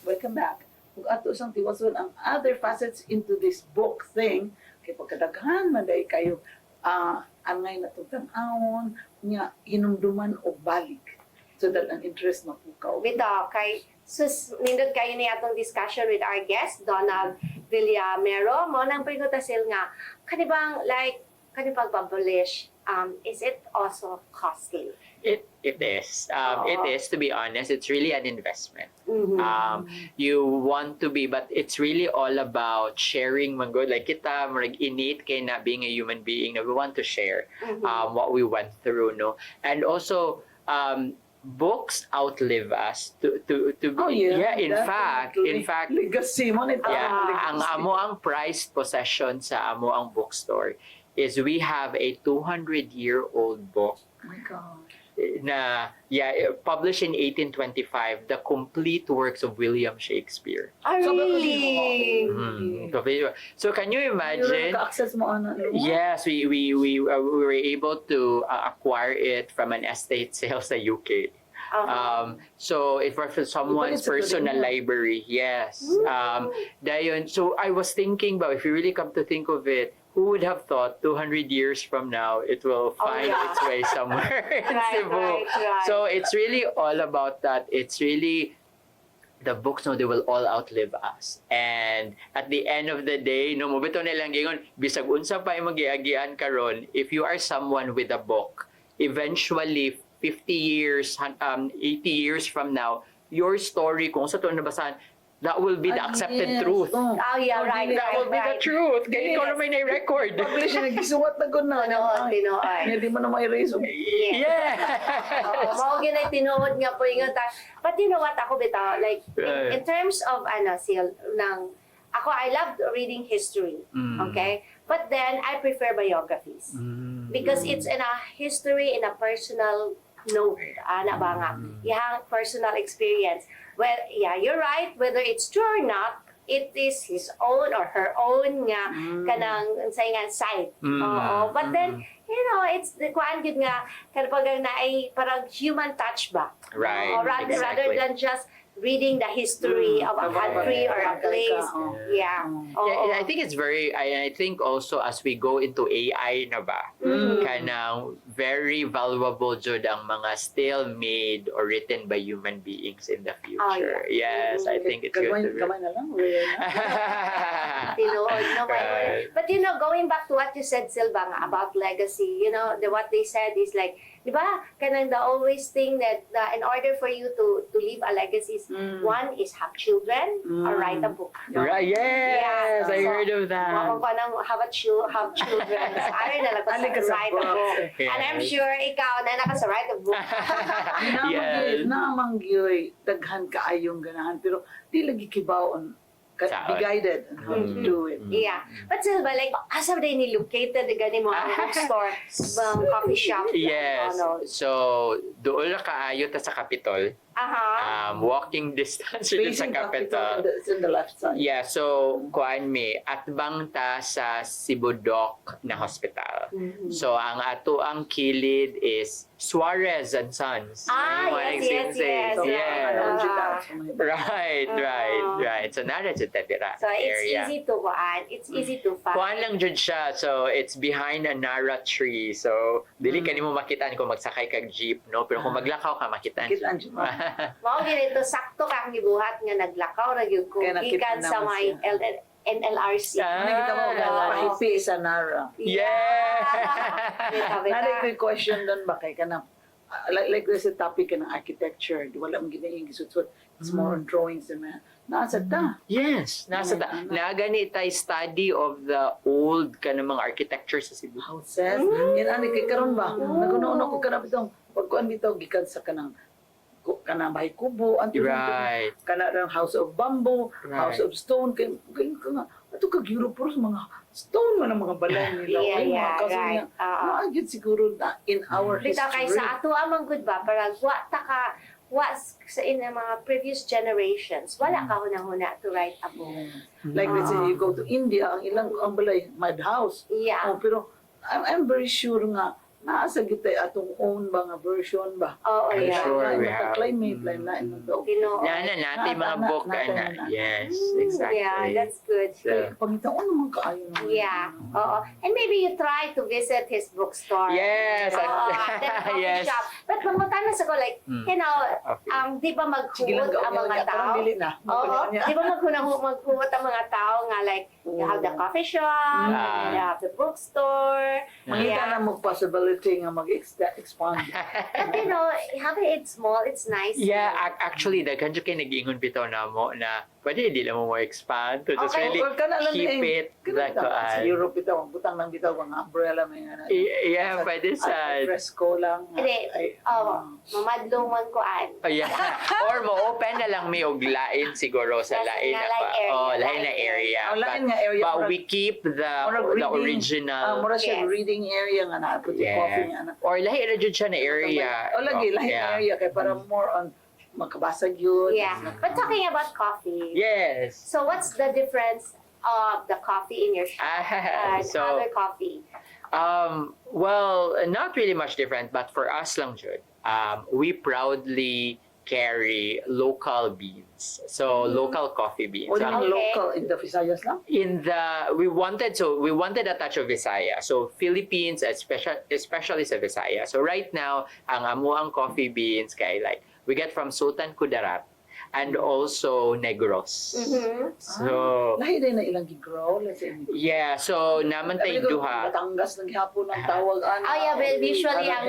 Welcome back. Kung ato sang tiwason ang other facets into this book thing, kay pagkadaghan man day kayo angay natugtan-awon nya hinumduman og balik so that ang interest mapukaw. Bito, kay sus nindot kayo ni atong discussion with our guest, Donald Villamero. Mo nang pinguta sil nga, kanibang like, kanibang publish, is it also costly? It is. It is, to be honest. It's really an investment. Mhm. You want to be, but it's really all about sharing man good. Like kita, innate kay na being a human being na we want to share what we went through, no? And also, books outlive us to Oh, yeah. in definitely. fact, Legacy mo nito. yeah, ang amo ang prized possession sa amo ang bookstore is we have a 200-year-old book Oh my God. na published in 1825, the complete works of William Shakespeare. Oh, So, really? So can you imagine? Ka-access mo ano? Yes, we were able to acquire it from an estate sale sa UK. So if for someone's It's a good personal idea. library, yes. Dayon, so I was thinking, but if you really come to think of it, who would have thought 200 years from now it will find yeah. its way somewhere in Right, Cebu? right. So it's really all about that. It's really the books, no, they will all outlive us. And at the end of the day, no, mobito nilang gingon, bisag unsa pa yung magiagian karon, if you are someone with a book, eventually 50 years, 80 years from now, your story, kung sa to nabasahan, that will be the accepted yes. truth. Oh. Oh, yeah, right, That will be the right. truth. Kaya ikaw Yes. na may na-record. Publish na gisuwat na gud na. Tinood. Hindi mo na may erase. Yes. Oo, mao ginay tinuod nga po yung ta. But you know what ako bitaw, like Right. in terms of Sil ng ako I love reading history. Okay? But then I prefer biographies. Because it's in a history in a personal note, ana ba nga, yung personal experience. Well, yeah, you're right, whether it's true or not, it is his own or her own nga kanang sayngan side. Oo. But then, you know, it's the kuan gud nga kapag na ay parang human touch ba? Right, Or rather exactly. than just reading the history of a country or a place. Yeah. Yeah, I think it's very, I think also as we go into AI na ba, kanang very valuable jud ang mga still made or written by human beings in the future. Yes, I think it's good to Kamay na lang. Tinuod, no? Right. But you know, going back to what you said, Silva, nga, about legacy, you know, what they said is like, di ba, kanang the always thing that in order for you to leave a legacy, one is have children or write a book. Right, yes, I heard of that. Kung kanang have children, ari na lang Ali ka sa write a book. Yes. And I'm sure ikaw na naka sa write a book. Yes. Namangyoy, daghan kaayong ganahan. Pero di lagi kibaon. Saan? Be guided on how to do it. Yeah. But Silva, like, asa ba ni located gani mo ang bookstore, coffee shop? Yes. Ano? So, doon na kaayo ta sa Capitol. Aha. Walking distance rin sa Facing Capitol. It's in the left side. Yeah, so kuan mi atbang ta sa Cebu Doc na hospital. So ang ato ang kilid is Suarez and Sons. Ah, Anyone yes, exists? yes. So, Yes. around you down, so may- Right. So nara sa tatira So it's area. easy to kuan. It's easy to find. Kuan lang jud siya. So it's behind a Nara tree. So dili ka nimo makitaan kung magsakay kag jeep, no? Pero kung maglakaw ka makitaan. Kitaan siya, ma'am. Mao ganito sakto kang gibuhat nga naglakaw ra gyud ko Kaya nakita gikan sa naman may siya. NLRC. Ah. Nakita mo, pahipi sa Nara. Yeah. Bita, bita. Naday ko yung question doon ba kay kanang like this a topic ng architecture, di wala mong ginaing gisut-sut. It's more on drawings and nasa ta. Yes, nasa ta. Nagani tay study of the old kanang mga architecture sa Cebu. Houses. Yan ani kay karon ba? Naguno ko kanang bitong pagkuan bitaw gikan sa kanang bahay kubo anto Right. kana ng house of bamboo, Right. house of stone kay nga ato kag Europe puros mga stone man ang mga balay nila. Yeah, Ay, mga yeah, kaso right. niya, naagid siguro na in our Bitaw kay history. sa ato amang good ba parang wa sa in the mga previous generations wala ka hunang-huna to write a book. Like let's say you go to India, ang ilang ang balay mad house. Yeah. Oh, pero I'm very sure nga naasa gitay atong own mga version ba. Oo, I'm yeah. sure we have. Climate lain na ino daw. Tinuod. Nana natin mga Na- book natin ana. na. Yes, exactly. Yeah, that's good. So, Pangitaon naman kaayo naman. Yeah. Oo. And maybe you try to visit his bookstore. yes. Oo, then coffee yes. shop. But mamutan na sa ko, like, you know, di ba Sige lang maghuhot ang mga tao? parang dili na. Oo. Di ba maghuhot ang mga tao nga, like, you have the coffee shop, you have the bookstore. Mangita Yeah. na mo possibility possibility nga mag-expand. But you know, having it small, it's nice. Yeah, actually, daghan jud kay nag-ingon bitaw na mo na pwede di lang mo expand to just Okay. really Or kana lang keep it the Sa Europe bitaw, ang butang lang bitaw, mga umbrella, may nga. Yeah, pwede sa Fresco lang. Hindi, mamadlong man ko an. Oh, yeah. Or mo-open na lang may og lain siguro sa Yes, lain nga, na lain pa. area, Oh, lain lain na area. Oh, lain nga area, But murag- we keep the Murag reading, original. mura siya Yes. reading area nga na, put yung coffee nga na. Or lahi na jud siya na area. O lagi, lahi Yeah. area, kaya para more on makabasag yun. Yeah. But talking about coffee, Yes. so what's the difference of the coffee in your shop and So, other coffee? well, not really much different, but for us lang jud, we proudly carry local beans. So, local coffee beans. O So, yung Okay. local in the Visayas lang? we wanted a touch of Visaya. So Philippines, especially sa Visaya. So right now, ang amuang coffee beans kay like we get from Sultan Kudarat and also Negros. Mhm. So Lahi din na ilang gigrow, let's say. yeah, so naman tay duha Batangas ng hapon ng tawag. Oh yeah, well, usually ang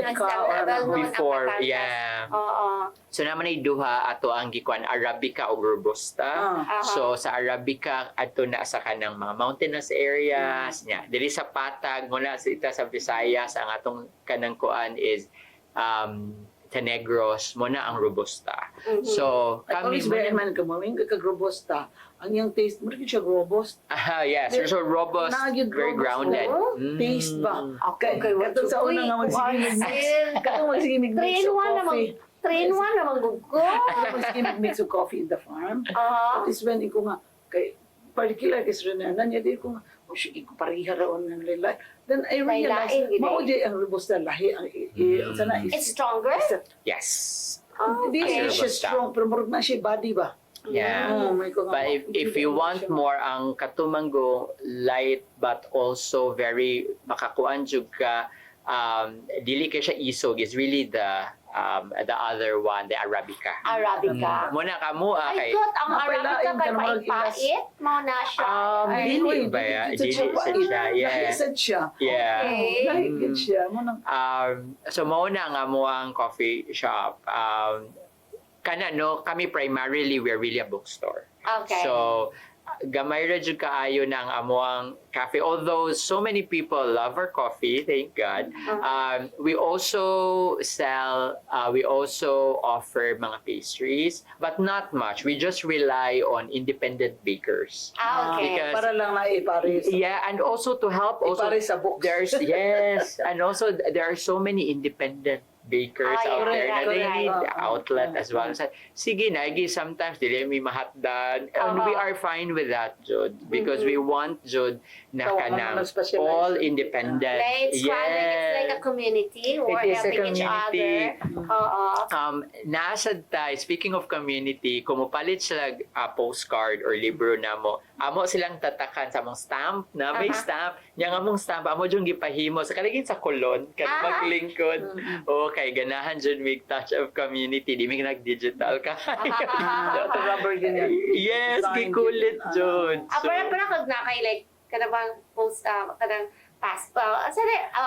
before, yeah. Oo. So naman ay duha ato ang gikuan Arabica o Robusta. So sa Arabica adto na sa kanang mga mountainous areas nya. Dili sa patag muna sa ita sa Visayas ang atong kanang kuan is Negros muna ang Robusta. So I kami always bear in mind kamawing kag-robusta. Ang yung taste, mo rin siya robust. yes, so robust, Nagyod very robust, grounded. oh. Taste ba? Okay, Katong sa una nga magsigimig mix. Katong magsigimig mix of 3-in-1 naman. coffee. 3-in-1 naman gugo. Katong magsigimig mix of coffee in the farm. At is when ko nga, kay particular kay Renan, niya di ko nga, oh shit, ko pariha raon ng lilay. Then I realized, Lain, mao di ang robusta lahi, ang sana is, It's stronger? Yes. Hindi Okay. siya Robusta. strong, pero murag na siya body ba? Yeah. May ko nga, But if you want more ang katumango light but also very makakuan jud ka dili kay siya isog is really the other one, the Arabica. Arabica. Muna ka mo Ay, kay God, ang Mapailain Arabica ka kay na mga pait-pait. Mao na siya. dili ba ya? Dili siya. Yeah. Nahisad siya. Yeah. Okay. Nahigid siya. So mao na nga mo ang coffee shop. Kami primarily we're really a bookstore. Okay. So gamay ra jud kaayo ng amuang cafe, although so many people love our coffee, thank God. We also offer mga pastries, but not much. We just rely on independent bakers. Okay. Because- Para lang na iparis. Yeah, and also to help also Iparis sa books. yes, and also there are so many independent bakers Ah, out there yeah, na they right. need outlet as well. So, sige na, sometimes dili mi mahatdan. And we are fine with that, Jud, because we want Jud na So, kanang specialize. all independent. Like, it's like a community. We're It is a helping each community. other. Oo. Nasad tayo, speaking of community, kumupalit sila postcard or libro na mo, amo silang tatakan sa among stamp na may stamp. Yang among stamp, amo yung gipahimo sa kaligin sa kolon, kan maglingkod. Okay, ganahan dyan may touch of community. Di may nag-digital ka. Ito rubber din yan. Yes, Design gikulit din. dyan. Para kag na kay like kanang post kanang passport.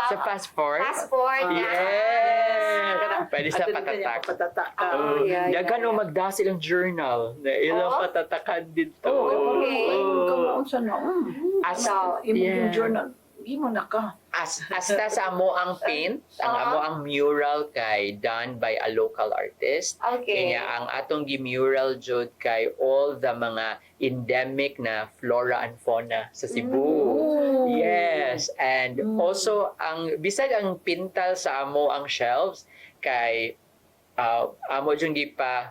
Sa passport? Passport. Yes! Pwede sa At dito niya patatak. patatak. Dagan o magda silang journal na ilang patatakan dito. Okay. Unsa na? Yung journal. Imo na ka. Hasta sa amo ang paint, ang amo ang mural kay done by a local artist. Okay. Kanya ang atong gi-mural jud kay all the mga endemic na flora and fauna sa Cebu. Yes, and also ang bisag ang pintal sa amo ang shelves kay amo jud gipa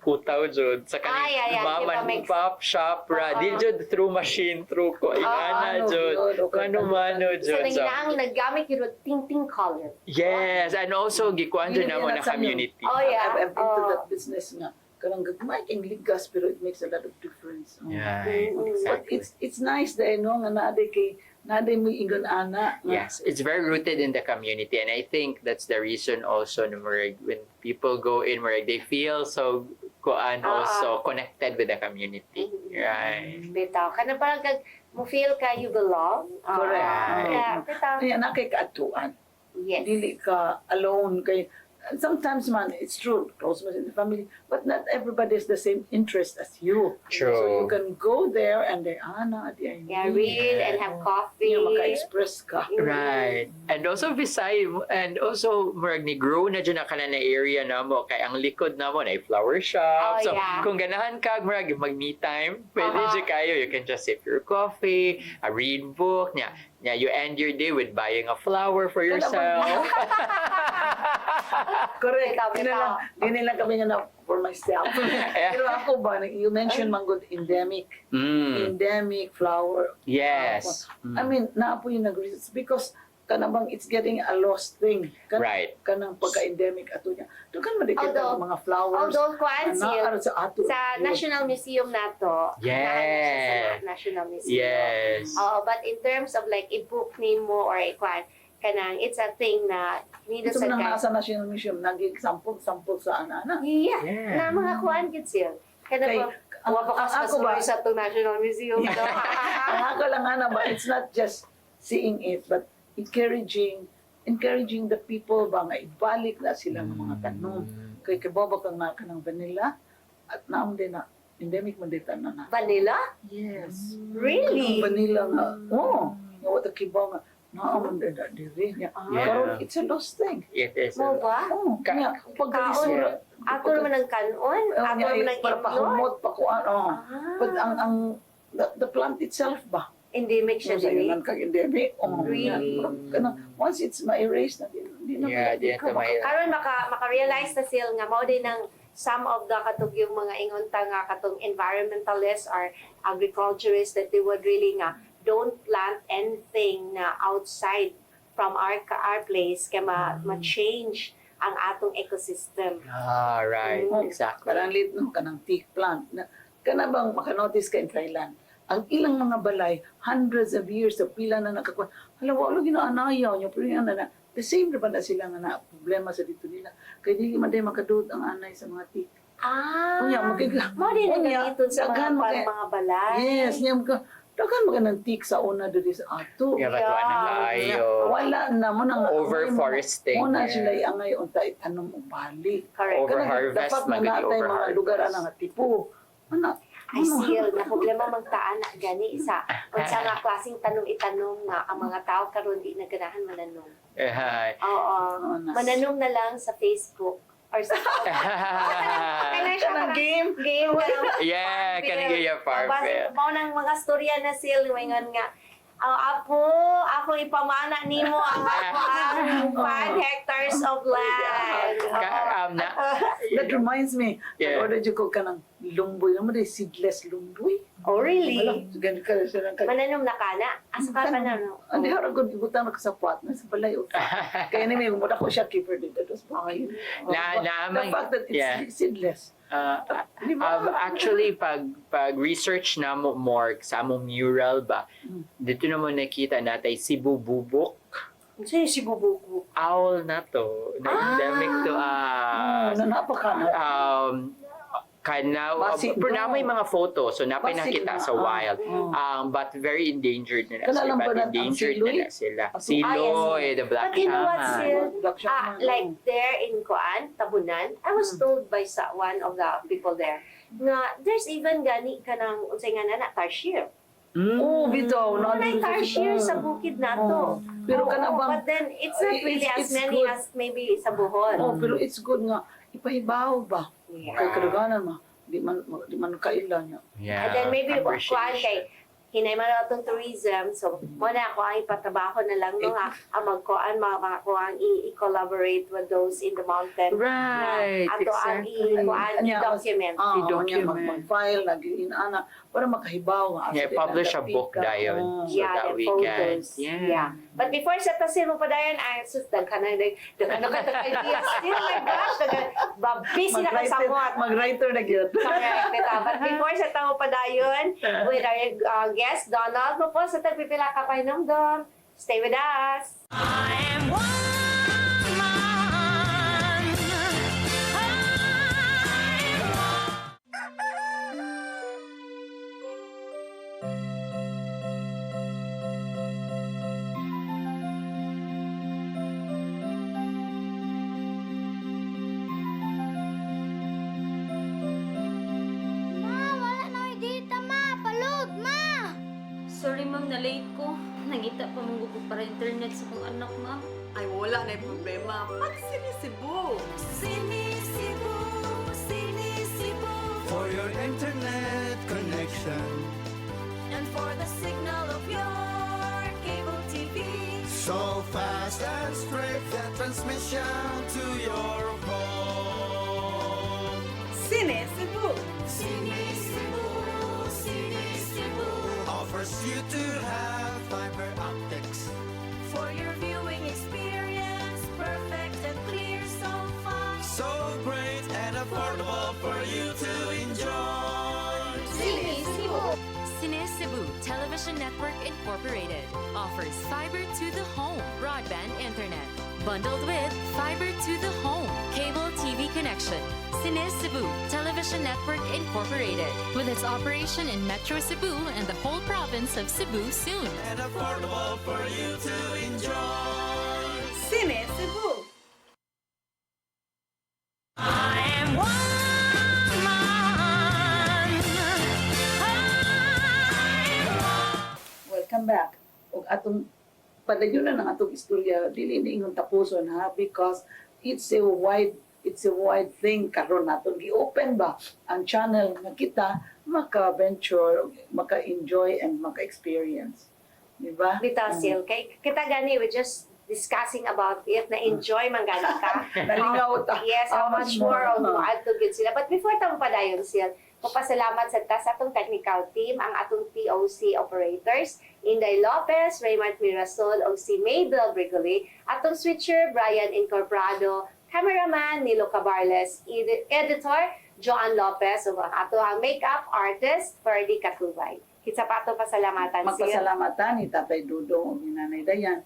kutaw jud sa kaning mama mix. pop shop ra di jud through machine through ko ingana jud mano So, jud ang nagamit yung tinting color. yes, and also gikuan jud namo na community. Oh, yeah. I've into that business nga. Karang gagmay kang ligas pero it makes a lot of difference. Yeah, But exactly. it's nice dahil no nga naaday mo ingon ana. Yes, it's very rooted in the community, and I think that's the reason also na when people go in they feel so also connected with the community. Right. Bitaw. Kana parang mo feel ka you belong. Correct. Yeah, bitaw. Kaya na kay kaatuan. Yes. Dili ka alone kay sometimes man it's true closeness in the family but not everybody has the same interest as you. True. So you can go there and they ana di ay Yeah, read and have coffee. maka-express ka. Right. And also beside and also murag ni grow na dyan na kana na area na mo kay ang likod na mo na flower shop. Oh, So yeah. kung ganahan ka murag mag me time, pwede siya kayo. You can just sip your coffee, read book nya. Yeah, you end your day with buying a flower for yourself. Correct. Bitaw, bitaw. Di nila kami nga na for myself. Pero ako ba, you mentioned man good endemic. Endemic flower. Yes. I mean, naapo yung nag-research because kanabang it's getting a lost thing. Right. Kanang pagka-endemic ato niya. Doon madikit Although- ang mga flowers. Although, kuan siya, sa ato. sa National Museum nato. Yeah. Sa National Museum. Yes. But in terms of like i-book nimo or i-kuan, kanang it's a thing na need Ito sa nang guy. nasa National Museum, nag-sample sa ana-ana. Yeah. Yeah. Na mga kuan gid siya. Kada Kay- po, wabakas na ako ba- sa itong National Museum. No? Ang ako lang ana ba, it's not just seeing it, but encouraging the people ba nga ibalik na sila ng mga tanom. Kay kibobo kang naka ng vanilla at naam din na endemic man dito na. Vanilla? Yes. Really? Ang vanilla nga. Oo. Nga wata kibaw nga. Naam din na diri niya. Yeah. Pero it's a lost thing. It is. Mo ba? Oo. Nga, Kaon, ato naman ang kanon, ato naman ang para itlog. pahumot pa kuan. Oo. Ah. But the plant itself ba? Endemic siya Sa din. ilan kag endemic. Oo. Really? Once it's ma-erase na, di na Yeah, di na may- Karon maka-realize na sila nga mao din ang some of the katong yung mga ingon ta nga katong environmentalists or agriculturists that they would really nga don't plant anything na outside from our place kaya ma-change ang atong ecosystem. Ah, right. Exactly. Parang lit no kanang teak plant na kana bang makanotice ka in Thailand ang ilang mga balay hundreds of years sa pila na nakakuha hala wala ginaanayaw nyo pero yan na the same na ba na sila nga na problema sa dito nila kaya di man day makadud ang anay sa mga teak. Unya magigla Mao din ang ganito sa mga balay. yes niya ka dagan mga ng teak sa una diri sa ato. Yeah, but wala na kayo. Wala na mo nang Overforesting, Muna yeah. sila angay unta itanom og bali. Correct. Over-harvest, Dapat na magiging natay mga over-harvest. lugar na tipo. Ano? Ay sil na problema magtaan na gani sa unsa nga klaseng tanong itanong nga ang mga tao karon di na ganahan mananom. Hi. Oo. Mananom na lang sa Facebook or sa Kanang game. game na Yeah, kanang yung farm fair. Mao nang mga storya na sil wingon nga Apo, ako ipamana nimo ang ako ang 5 hectares of land. That reminds me, Yeah. order jud ko kanang lumboy, naman day seedless lumboy. Oh, really? Wala, ganun ka siya ng Mananom na kana? Asa ka pa na, no? Hindi hara gud ibutang ka sa pot na sa balay. Kaya ni may mura ko siya keeper dito dos bahay. The fact that it's seedless. Actually, pag research na mo more sa among mural ba, dito na mo nakita natay Cebu bubok. Sino si Bubuko? Owl na to. Na endemic to Napaka pero na may mga photo, so napinakita sa wild. But very endangered na Kana sila. lang ba But ang endangered siloy? na sila. Ang Siloy, the black But you know what, shaman. Sil? Black shaman. Like there in Kuan, Tabunan, I was told by one of the people there na there's even gani kanang unsay nga na tarsier. Oh, bitaw. Walay tarsier sa bukid nato. Pero Oo, kana bang but then it's not really as it's many good. as maybe sa Bohol. Oh, pero it's good nga ipahibaw ba. Yeah. Kay kadaganan ma di man kailan niya. Yeah, And then maybe kuan appreciation. kay hinay man atong tourism, so mo na ako ang ipatrabaho na lang no nga ang magkuan mga kuan i-collaborate with those in the mountain. Right, Ato ang exactly. i-kuan i-document. I-document. I-document. Mag-file, nag-inana, para makahibaw nga. Yeah, publish a book dayon. So Yeah, that the we can. photos. Yeah. But before sa tasir mo pa dayon, ay sus, daghan na ideas. Oh my gosh, busy na kasamot. Mag-writer na gyud. Correct, bitaw. But before sa tamo pa dayon, with our guest, Donald, po sa tagpipila ka pa hinumdom. Stay with us. I am woman. na late ko. Nangita pa mong ko para internet sa kong anak, ma. Ay, wala na yung problema. Pag sinisibo. Sinisibo, sinisibo. For your internet connection, And for the signal of your cable TV. so fast and straight, the transmission to your home. Sinisibo. Sinisibo, sinisibo. Offers you to have fiber optics. For your viewing experience, perfect and clear so far. So great and affordable for you to enjoy. Sinisibo. Cine Cebu Television Network Incorporated offers fiber to the home broadband internet bundled with fiber to the home cable TV connection. Cine Cebu Television Network Incorporated with its operation in Metro Cebu and the whole province of Cebu soon. And affordable for you to enjoy. Sinisibo. I am woman. Welcome back. Ug atong padayunan ang atong istorya dili ni ingon tapuson ha, because it's a wide thing karon naton gi-open ba ang channel nga kita maka-venture, maka-enjoy and maka-experience. Di ba? Bitaw, Sil. Kay kita gani, we just discussing about it, na-enjoy man gani ka. Nalingaw ta. Yes, how much more on no? to good sila. But before tamo padayon, Sil, magpasalamat sa atong technical team, ang atong TOC operators, Inday Lopez, Raymond Mirasol, o si Maybel Brigoli, atong switcher, Brian Incorporado, cameraman, Nilo Cabarles, editor, Joan Lopez, o ang ato ang makeup artist, Ferdy Katubay. Kitsa pa ato pasalamatan, Sil. Magpasalamatan ni Tatay Dudong o ni Nanay Dayan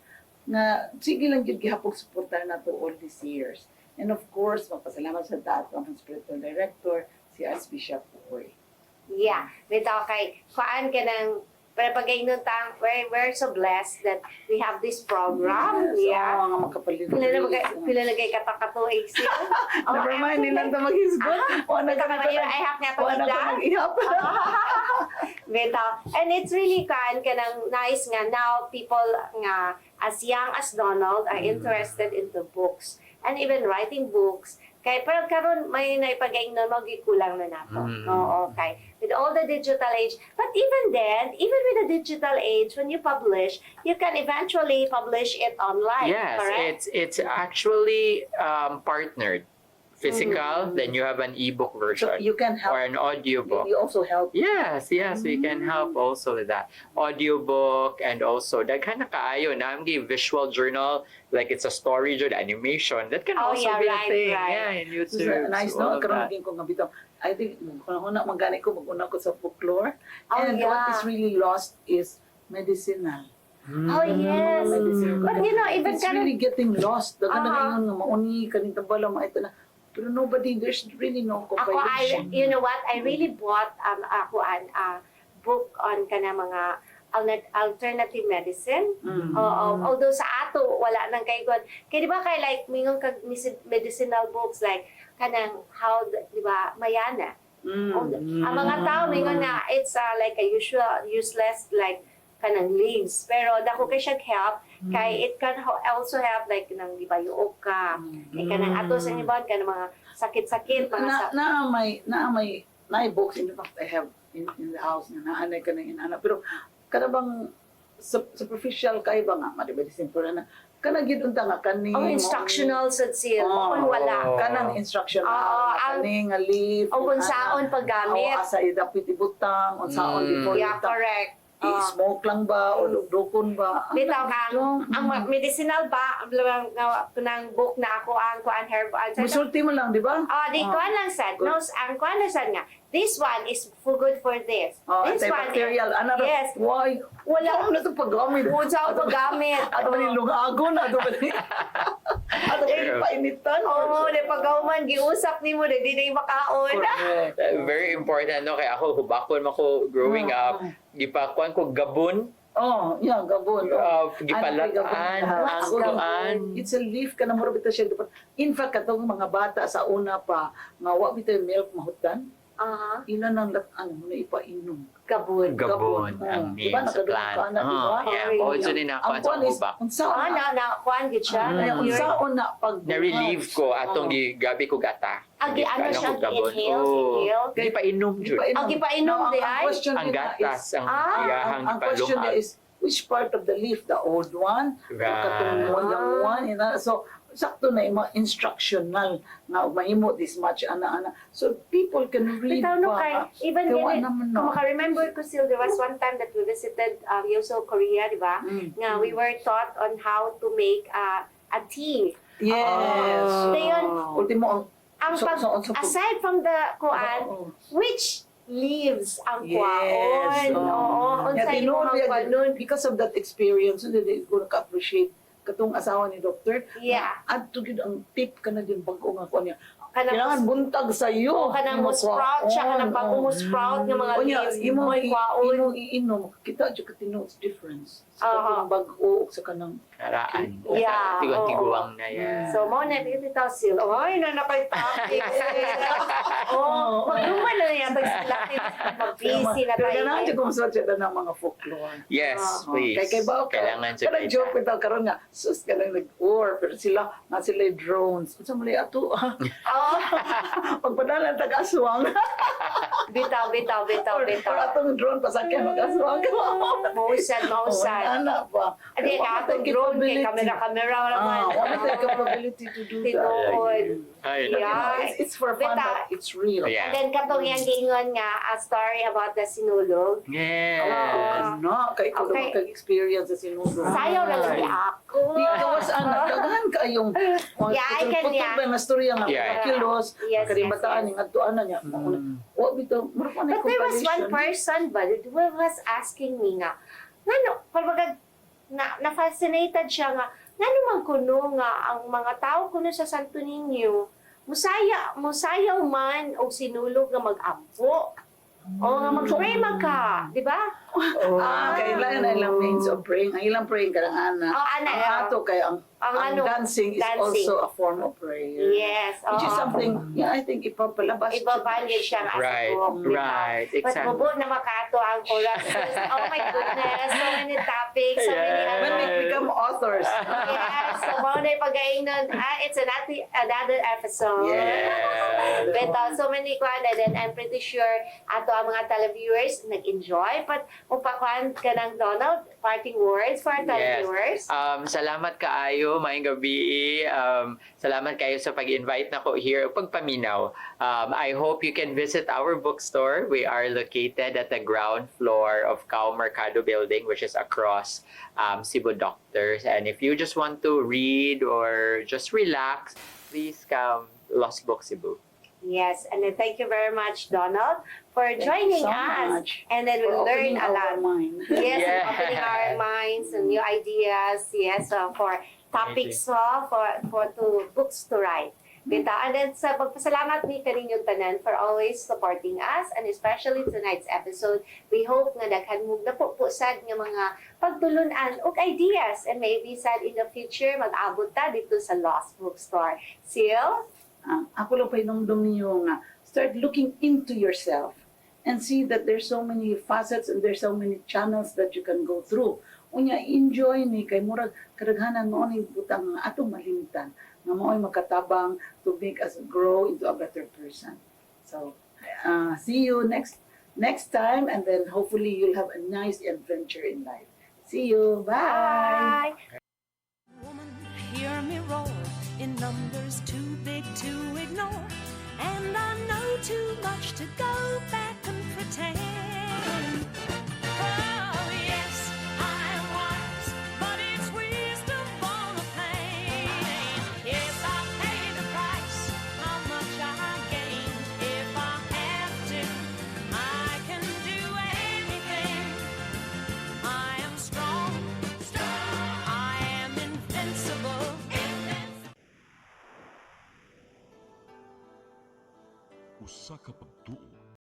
nga sige lang gyud gihapon suportahan nato all these years. And of course, magpasalamat sa dato ang spiritual director, si Archbishop Uy. Yeah, bitaw kay kuan ka ng para pagaynon tang we're so blessed that we have this program. Yeah. Oo, nga makapalit. Pila na kay katakatuig siya. Never mind, nilang ta maghisgot. Wala ka I have nga Wala ka pagida. mag-ihap. Bitaw. And it's really kan kanang nice nga now people nga as young as Donald are interested into books and even writing books. Kay pero karon may naipagaingnon mo gikulang na nato. Oo, okay. With all the digital age, but even then, even with the digital age, when you publish, you can eventually publish it online. Yes, Correct? it's actually partnered. Physical, then you have an ebook version So you can help. or an audiobook. You also help. Yes, we can help also with that. Audiobook and also that kind of kaayo na visual journal, like it's a story journal, animation. That can Oh, also yeah, be right, a thing. right. Yeah, in So, YouTube. nice, so all no? of Karoon that. din ko nga bitaw. I think, kung una magani ko, mag-una ko sa folklore. Oh, And yeah. what is really lost is medicinal. Oh, yes. Medicinal. But you know, even It's karon really getting lost. Daga na Uh-huh. ngayon nga mauni, kaning tambala, ito na. Pero nobody, there's really no ako comprehension. you know what, I really bought ako an book on kana mga alternative medicine. Although sa ato wala nang kay God. Kay di ba kay like mingon kag medicinal books like kanang how di ba mayana. Ang mga tao mingon nga it's like a useless like kanang leaves. Pero dako kay siya help kay it can also have like nang di ba yuok ka. Kay kanang ato sa ibon kanang mga sakit-sakit mga na books in fact I have in the house na naanay ka ng inana. Pero kanabang superficial kay ba nga madibedisin po na kana gid unta nga kani instructional sa seal kung Oh. wala. kanang instructional ang- kani nga leaf O kung saon paggamit. asa idapit ibutang unsaon before Yeah, ibutang. correct. I-smoke lang ba o dukon ba? Bitaw ka, ang medicinal ba, ang book na ako, ang kuan herbal. Musulti mo lang, di ba? Di kuan lang sad. Good. No, ang kuan lang sad nga. This one is for good for this. Oh, This one, antibacterial. Ano yes. Why? Wala. Ano na ito paggamit? Unsa ang paggamit. Ato ba ni lungagon? Ato ba ni... Ato ba ni painitan? Oo, di pagkauman, giusap ni mo, di na makaon. Correct. Very important no kay ako hubakon ako growing up gipakuan ko gabon Oh, yeah, gabon. gipalataan ang Ako, tuan. it's a leaf ka na mo bitaw siya. In fact, katong mga bata sa una pa, nga wa bitaw milk mahutan. Aha. Ilan ang na ipainom. Gabon. Gabon Gabon. ang Di ba, name sa nakadungog plant. ka na, di ba? Yeah, Oh, also din ako Ang sa kwan is, hubak. unsaon Na kuan gid siya. unsaon na pag Na-relieve ko atong gabi ko gata. Agi ano Ano siya ko Gabon. inhale, Oo. inhale. Di pa inom, Jud. Ang gipainom di ay? question Ang nila gatas, is, ang Ah, iyahang ang question niya palunghag. is, which part of the leaf? The old one? Right. Katong young one? You know? So, sakto na yung mga instructional na mahimo this much, ana-ana. So, people can read Bitaw no kay even Gawa ganit, naman, kung no? maka-remember ko still, there was one time that we visited Yoso, Korea, di ba? Nga we were taught on how to make a tea. Yes. Dayon, Ultimo, ang pag, aside from the kuan, Oo. which leaves ang Yes. kuaon? Oo, unsay mo ang kuan nun? Because of that experience, so they ko naka-appreciate katong asawa ni Doctor. Yeah. At to gid ang tip ka na din pag nga ko niya. Kanang- Kailangan buntag sa iyo. Oo, kanang mo sprout siya, kanang bagong mo sprout nga mga leaves, imo may kwaon. iinom, kita jud katino difference. Sa Aha. kanang bag-o sa kanang Karaan. Yeah, Tigon-tiguang na yan. So, mo na bitaw sil. Ay, na napay topic. Oh, magduman na yan pag sila mag-busy na Pero tayo. ganahan jud kung sa jud ng mga folklore. Yes, Oh, please. Kay ba Kailangan sa kada joke bitaw karon nga sus kanang nag-war pero sila nga sila drones. Unsa man ato? Oh, Pagpadala tag aswang. bitaw. Or atong drone pasakyan mag-aswang. Mausad. Ana ba? Adi, atong drone kay kamera naman. Wala tayong capability to do that. Tinuod. Ay, You know, Yeah. it's for fun, Bita. but it's real. Yeah. And then katong yang gingon nga, a story about the sinulog. Yes. Ano, kay ko Okay. naman kag-experience sa sinudo. Sayaw na lang ako. Because daghan kayong Yeah, I can, yeah. ba na storya nga Yeah. kilos, Yes, karibataan yes. ni ngadtuan na niya. Wa bitaw, mura pa na But there was one compilation. person ba who was asking me nga, ngano, pagbaga, na-fascinated siya nga, ngano man kuno nga, ang mga tao kuno sa Santo Niño, musayaw man o sinulog nga mag-ampo. O nga mag-pray ka, di ba? Kailangan na ilang means of praying. Ang ilang praying ka ana. Ana, Ang ato kay ang ano, dancing is dancing. also a form of prayer. Yes. Which is oo. something, yeah, I think ipapalabas. Ibabalya siya nga Right, sa book. right, But exactly. bubo na makato ang oras. Oh my goodness, so many topics, so many Yeah. When we become authors. Yes, so mo na ipagaing nun. It's another episode. Yes. But so many kwan, and then I'm pretty sure ato ang mga televiewers nag-enjoy. But upakwan ka ng Donald, parting words for our televiewers. Salamat kaayo, maayong gabi. Salamat kayo sa pag-invite na ko here, pagpaminaw. I hope you can visit our bookstore. We are located at the ground floor of Cao Mercado building, which is across Cebu Doctors. And if you just want to read or just relax, please come Lost Book Cebu. Yes, and then thank you very much, Donald, for joining so us. much And then we for learn opening a lot. our mind. Yes, Yeah. opening our minds and new ideas. Yes, for topics for books to write. Bita, and then sa pagpasalamat ni kaninyong tanan for always supporting us, and especially tonight's episode, we hope nga daghan mo napupusad nga mga pagtulunan ug ideas, and maybe sad in the future mag-abot ta dito sa Lost Bookstore. Seal? Ako lang pa inumdum niyo nga, start looking into yourself and see that there's so many facets and there's so many channels that you can go through. Unya, enjoy ni kay murag kadaghanan mo ni butang nga atong malimtan nga mao'y makatabang to make us grow into a better person. So, see you next time, and then hopefully you'll have a nice adventure in life. See you. Bye. Woman, hear me roar in numbers too big to ignore. And I know too much to go back and pretend. Oh, yes, I'm wise, but it's wisdom on a plane. Yes, I pay the price, how much I gain. If I have to, I can do anything. I am strong, I am invincible. Usa ka pagtuo